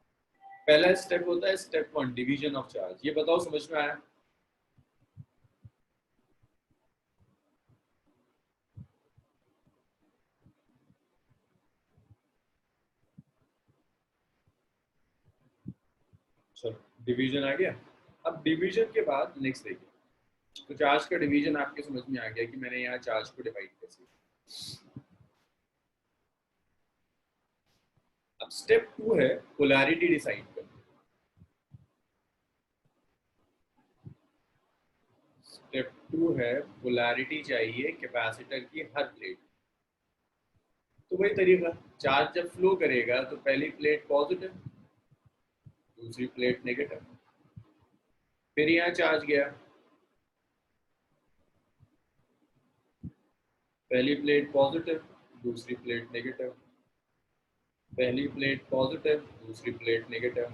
Speaker 1: पहला स्टेप होता है स्टेप 1, डिवीजन ऑफ चार्ज। ये बताओ समझ में आया। चलो डिवीजन आ गया। अब डिवीजन के बाद नेक्स्ट देखिए, तो चार्ज का डिवीजन आपके समझ में आ गया कि मैंने यहाँ चार्ज को डिवाइड कैसे। अब स्टेप 2 है पोलैरिटी डिसाइड करना। स्टेप 2 है पोलैरिटी चाहिए कैपेसिटर की हर प्लेट। तो वही तरीका, चार्ज जब फ्लो करेगा तो पहली प्लेट पॉजिटिव, दूसरी प्लेट नेगेटिव, फिर यहाँ चार्ज गया, पहली प्लेट पॉजिटिव, दूसरी प्लेट नेगेटिव, पहली प्लेट पॉजिटिव, दूसरी प्लेट नेगेटिव।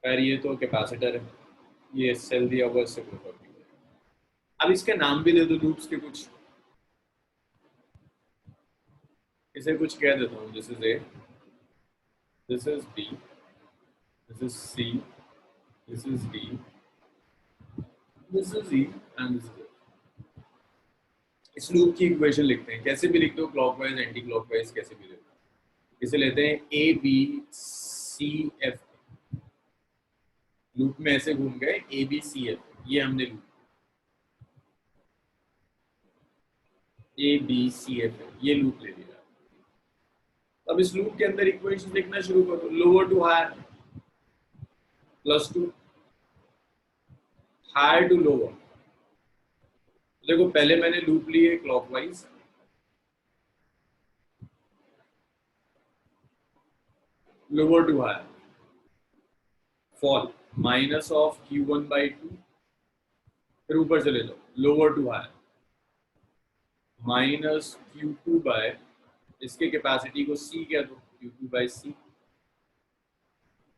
Speaker 1: खैर ये तो कैपेसिटर है, ये सेल दिया हुआ इससे कोई फर्क नहीं पड़ेगा। अब इसके नाम भी दे दो लूप्स के कुछ, इसे कुछ कह देता हूँ, this is A, this is B, this is C, this is D, this is E and this is. इस लूप की इक्वेशन लिखते हैं, कैसे भी लिखते हो, क्लॉकवाइज एंटी क्लॉकवाइज कैसे भी लिखते हो। इसे लेते हैं A B C F, loop में ऐसे घूम गए ए बी सी एफ, ये हमने loop A B C F ये लूप ले लिया। अब इस लूप के अंदर इक्वेशन लिखना शुरू करो, lower to higher, +2, higher to lower. देखो पहले मैंने लूप लिए clockwise, lower to higher, fall minus of Q1/2, फिर ऊपर चले जाओ lower to higher, minus Q2 by, इसके कैपेसिटी को C कह दो, Q2/C।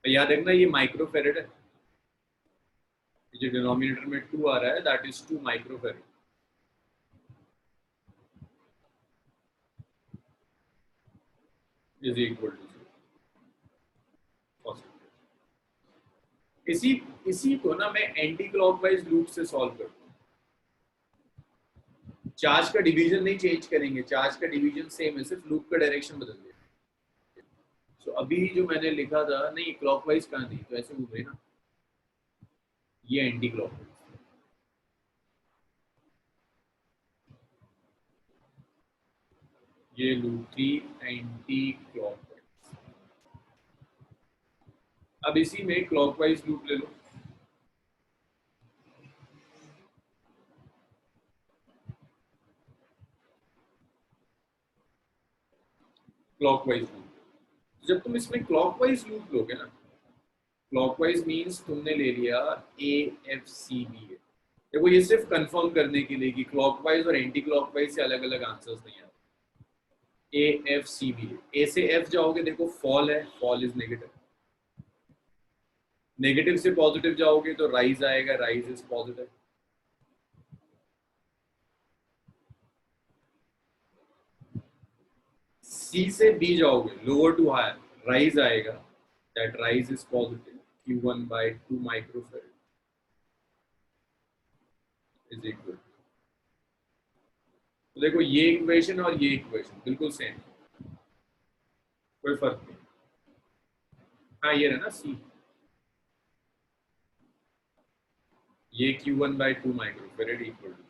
Speaker 1: याद रखना ये माइक्रोफेरेड है, जो डिनोमिनेटर में 2 आ रहा है that is 2 microfarad is equal to 0। इसी इसी को ना मैं एंटी क्लॉकवाइज लूप से सॉल्व करता हूँ। चार्ज का डिवीजन नहीं चेंज करेंगे, चार्ज का डिवीजन सेम है, सिर्फ लूप का डायरेक्शन बदल दिया। तो अभी जो मैंने लिखा था, नहीं क्लॉकवाइज कहाँ थी, तो ऐसे घूम रही ना, ये एंटी क्लॉकवाइज, ये लूप थी एंटी क्लॉकवाइज। अब इसी में क्लॉकवाइज लूप ले लो, क्लॉकवाइज लूप। जब तुम इसमें क्लॉकवाइज लूप लोगे ना, क्लॉकवाइज मींस तुमने ले लिया ए एफ सी बी ए। देखो ये सिर्फ कंफर्म करने के लिए कि क्लॉकवाइज और एंटी क्लॉकवाइज से अलग अलग आंसर्स नहीं आते। ए एफ सी बी ए से एफ जाओगे, देखो फॉल है, फॉल इज नेगेटिव, नेगेटिव से पॉजिटिव जाओगे तो राइज आएगा, राइज इज पॉजिटिव। सी से बी जाओगे, लोअर टू हायर, राइज आएगा, that rise is positive, Q1/2 microfarad is equal. तो देखो ये इक्वेशन और ये इक्वेशन बिल्कुल सेम, कोई फर्क नहीं। हाँ ये रहा ना सी, ये Q1/2 माइक्रोफेरेड इक्वल टू।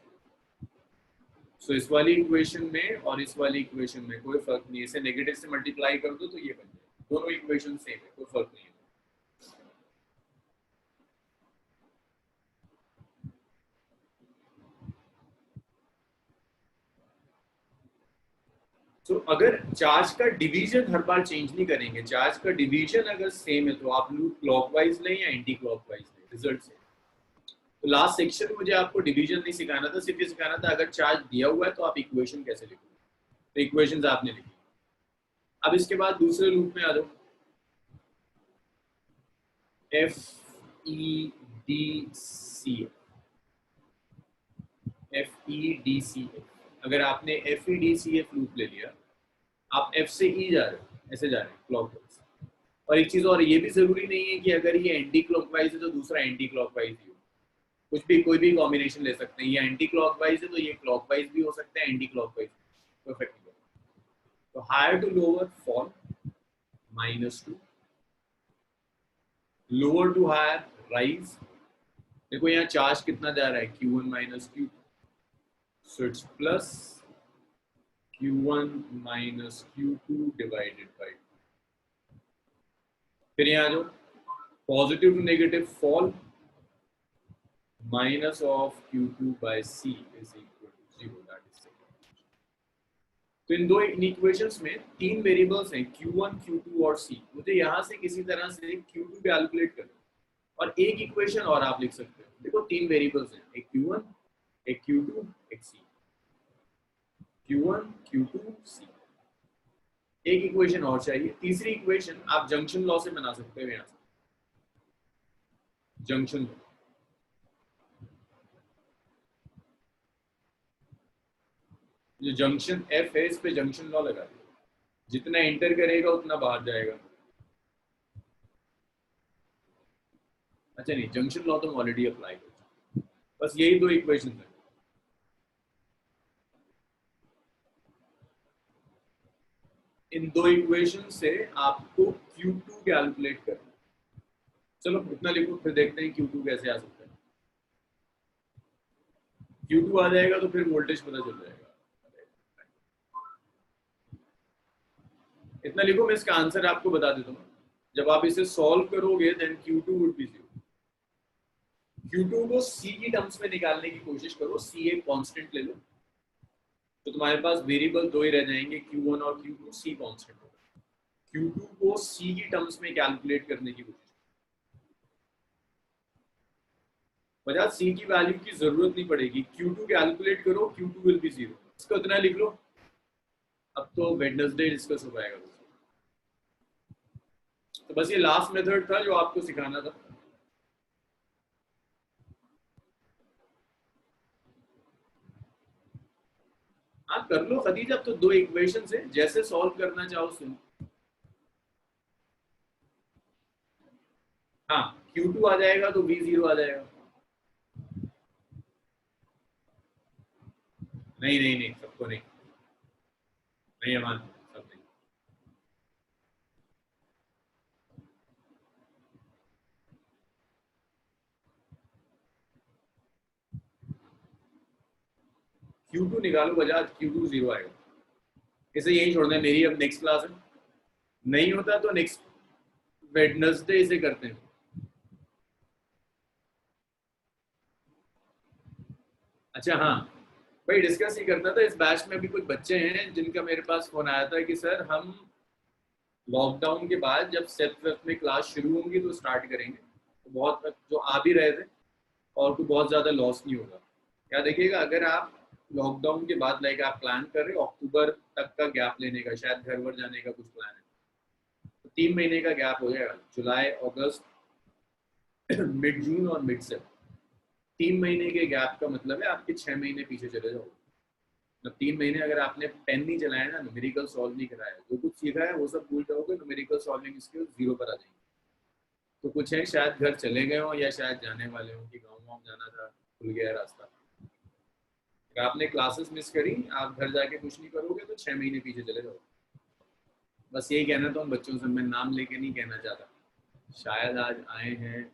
Speaker 1: सो इस वाली इक्वेशन में और इस वाली इक्वेशन में कोई फर्क नहीं है, इसे नेगेटिव से मल्टीप्लाई कर दो तो ये बन जाए, दोनों इक्वेशन सेम है, कोई फर्क नहीं है। सो अगर चार्ज का डिवीजन हर बार चेंज नहीं करेंगे, चार्ज का डिवीजन अगर सेम है तो आप लूप क्लॉकवाइज लें या एंटी क्लॉकवाइज लें रिजल्ट से। तो लास्ट सेक्शन में मुझे आपको डिवीजन नहीं सिखाना था, सिर्फ ये सिखाना था अगर चार्ज दिया हुआ है तो आप इक्वेशन कैसे लिखोगे। तो इक्वेशंस आपने लिखी। अब इसके बाद दूसरे लूप में आ जाओ, F E D C F E D C F. अगर आपने F E D C F loop ले लिया, आप एफ से ई जा रहे हो, ऐसे जा रहे हैं क्लॉकवाइज। और एक चीज और, ये भी जरूरी नहीं है कि अगर ये एंटी क्लॉकवाइज है तो दूसरा एंटी क्लॉकवाइज ही हो। कुछ भी कोई भी कॉम्बिनेशन ले सकते हैं। ये एंटी क्लॉकवाइज है तो ये क्लॉकवाइज भी हो सकता है, एंटी क्लॉकवाइज परफेक्ट। तो higher to lower fall -2, lower to higher rise. देखो यहाँ चार्ज कितना जा रहा है, Q1 minus Q2, so it's plus Q1 minus Q2 divided by. फिर यहाँ जो positive to negative fall minus of Q2 by C is equal to 0, that is. तो इन दो इक्वेशंस में तीन वेरिएबल्स हैं Q1, Q2 और C। मुझे यहाँ से किसी तरह से Q2 कैलकुलेट करना और एक इक्वेशन और आप लिख सकते हो। देखो तीन वेरिएबल्स हैं, एक Q1, एक Q2, एक C। Q1, Q2, C। एक इक्वेशन और चाहिए। तीसरी इक्वेशन आप जंक्शन लॉ से बना सकते हो। यहाँ से जंक्शन लॉ, जो जंक्शन F है इस पे जंक्शन लॉ लगा दिया, जितना एंटर करेगा उतना बाहर जाएगा। अच्छा नहीं, जंक्शन लॉ तो हम ऑलरेडी अप्लाई कर, बस यही दो इक्वेशन है। इन दो इक्वेशन से आपको Q2 कैलकुलेट करना। चलो इतना लिखो, फिर देखते हैं Q2 कैसे आ सकता है। Q2 आ जाएगा तो फिर वोल्टेज पता चल जाएगा। इतना लिखो, मैं इसका आंसर आपको बता देता हूँ। जब आप इसे सॉल्व करोगे then Q2 would be 0। Q2 को C की टर्म्स में निकालने की कोशिश करो। C एक कांस्टेंट ले लो तो तुम्हारे पास वेरिएबल दो ही रह जाएंगे, Q1 और Q2। C कांस्टेंट होगा। Q2 को C की टर्म्स में कैलकुलेट करने की कोशिश। बजाय C की वैल्यू की जरूरत नहीं पड़ेगी, Q2 कैलकुलेट करो, Q2 विल बी 0। इसको इतना लिख लो। अब तो वेडनेसडे डिस्कस हो पाएगा। तो बस ये लास्ट मेथड था जो आपको सिखाना था। आप कर लो खदीज, अब तो दो इक्वेशन है, जैसे सॉल्व करना चाहो सुनो। हाँ, Q2 आ जाएगा तो V0 आ जाएगा। नहीं नहीं नहीं, सबको नहीं, नहीं अमान, सब नहीं। Q2 निकालो बजाज, Q2 0 आएगा। इसे यही छोड़ना है, मेरी अब नेक्स्ट क्लास है। नहीं होता तो नेक्स्ट वेडनेसडे इसे करते हैं। अच्छा हाँ भाई, डिस्कस ही करना था। इस बैच में अभी कुछ बच्चे हैं जिनका मेरे पास फोन आया था कि सर हम लॉकडाउन के बाद जब 7th में क्लास शुरू होंगी तो स्टार्ट करेंगे, तो बहुत जो आ भी रहे थे और कोई बहुत ज़्यादा लॉस नहीं होगा क्या। देखिएगा, अगर आप लॉकडाउन के बाद लाइक आप प्लान कर रहे हो अक्टूबर तक का गैप लेने का, शायद घर वर जाने का कुछ प्लान है, तो 3 महीने का गैप हो जाएगा, जुलाई अगस्त मिड जून और मिड सेप्टेम्बर। 3 महीने के गैप का मतलब है आपके 6 महीने पीछे चले जाओ। मतलब 3 महीने अगर आपने पेन नहीं चलाया ना, न्यूमेरिकल सॉल्व नहीं कराया, जो कुछ सीखा है वो सब भूल जाओगे, न्यूमेरिकल सॉल्विंग स्किल्स 0 पर आ जाएंगे। तो कुछ है शायद घर चले गए हो या शायद जाने वाले हो कि गाँव वाँव जाना था, खुल गया रास्ता। अगर आपने क्लासेस मिस करी, आप घर जाके कुछ नहीं करोगे तो 6 महीने पीछे चले जाओ। बस यही कहना था उन बच्चों से, मैं नाम लेके नहीं कहना चाहता, शायद आज आए हैं,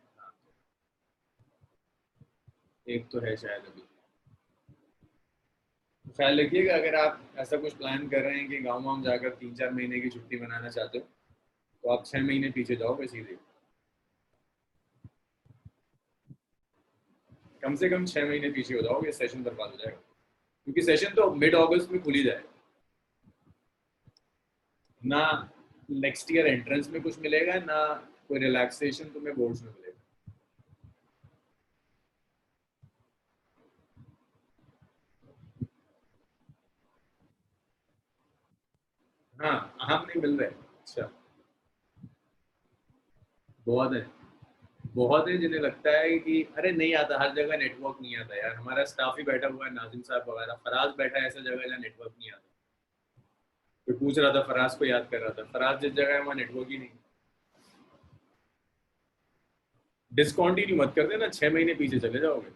Speaker 1: एक तो है शायद अभी। तो ख्याल रखिएगा, अगर आप ऐसा कुछ प्लान कर रहे हैं कि गाँव वाँव जाकर 3-4 महीने की छुट्टी मनाना चाहते हो तो आप 6 महीने पीछे जाओगे सीधे। कम से कम 6 महीने पीछे हो जाओगे, सेशन बर्बाद हो जाएगा, क्योंकि सेशन तो मिड अगस्त में खुल ही जाएगा। ना नेक्स्ट ईयर एंट्रेंस में कुछ मिलेगा, ना कोई रिलैक्सेशन तुम्हें बोर्ड्स में मिलेगा। हाँ, हम नहीं मिल रहे। अच्छा, बहुत है, बहुत है जिन्हें लगता है कि अरे नहीं आता, हर जगह नेटवर्क नहीं आता यार। हमारा स्टाफ ही बैठा हुआ है, नाजिम साहब वगैरह, फराज बैठा है ऐसा जगह जहाँ नेटवर्क नहीं आता। कोई पूछ रहा था, फराज को याद कर रहा था, फराज जिस जगह है वहाँ नेटवर्क ही नहीं। डिसकंटिन्यू मत कर देना, 6 महीने पीछे चले जाओगे।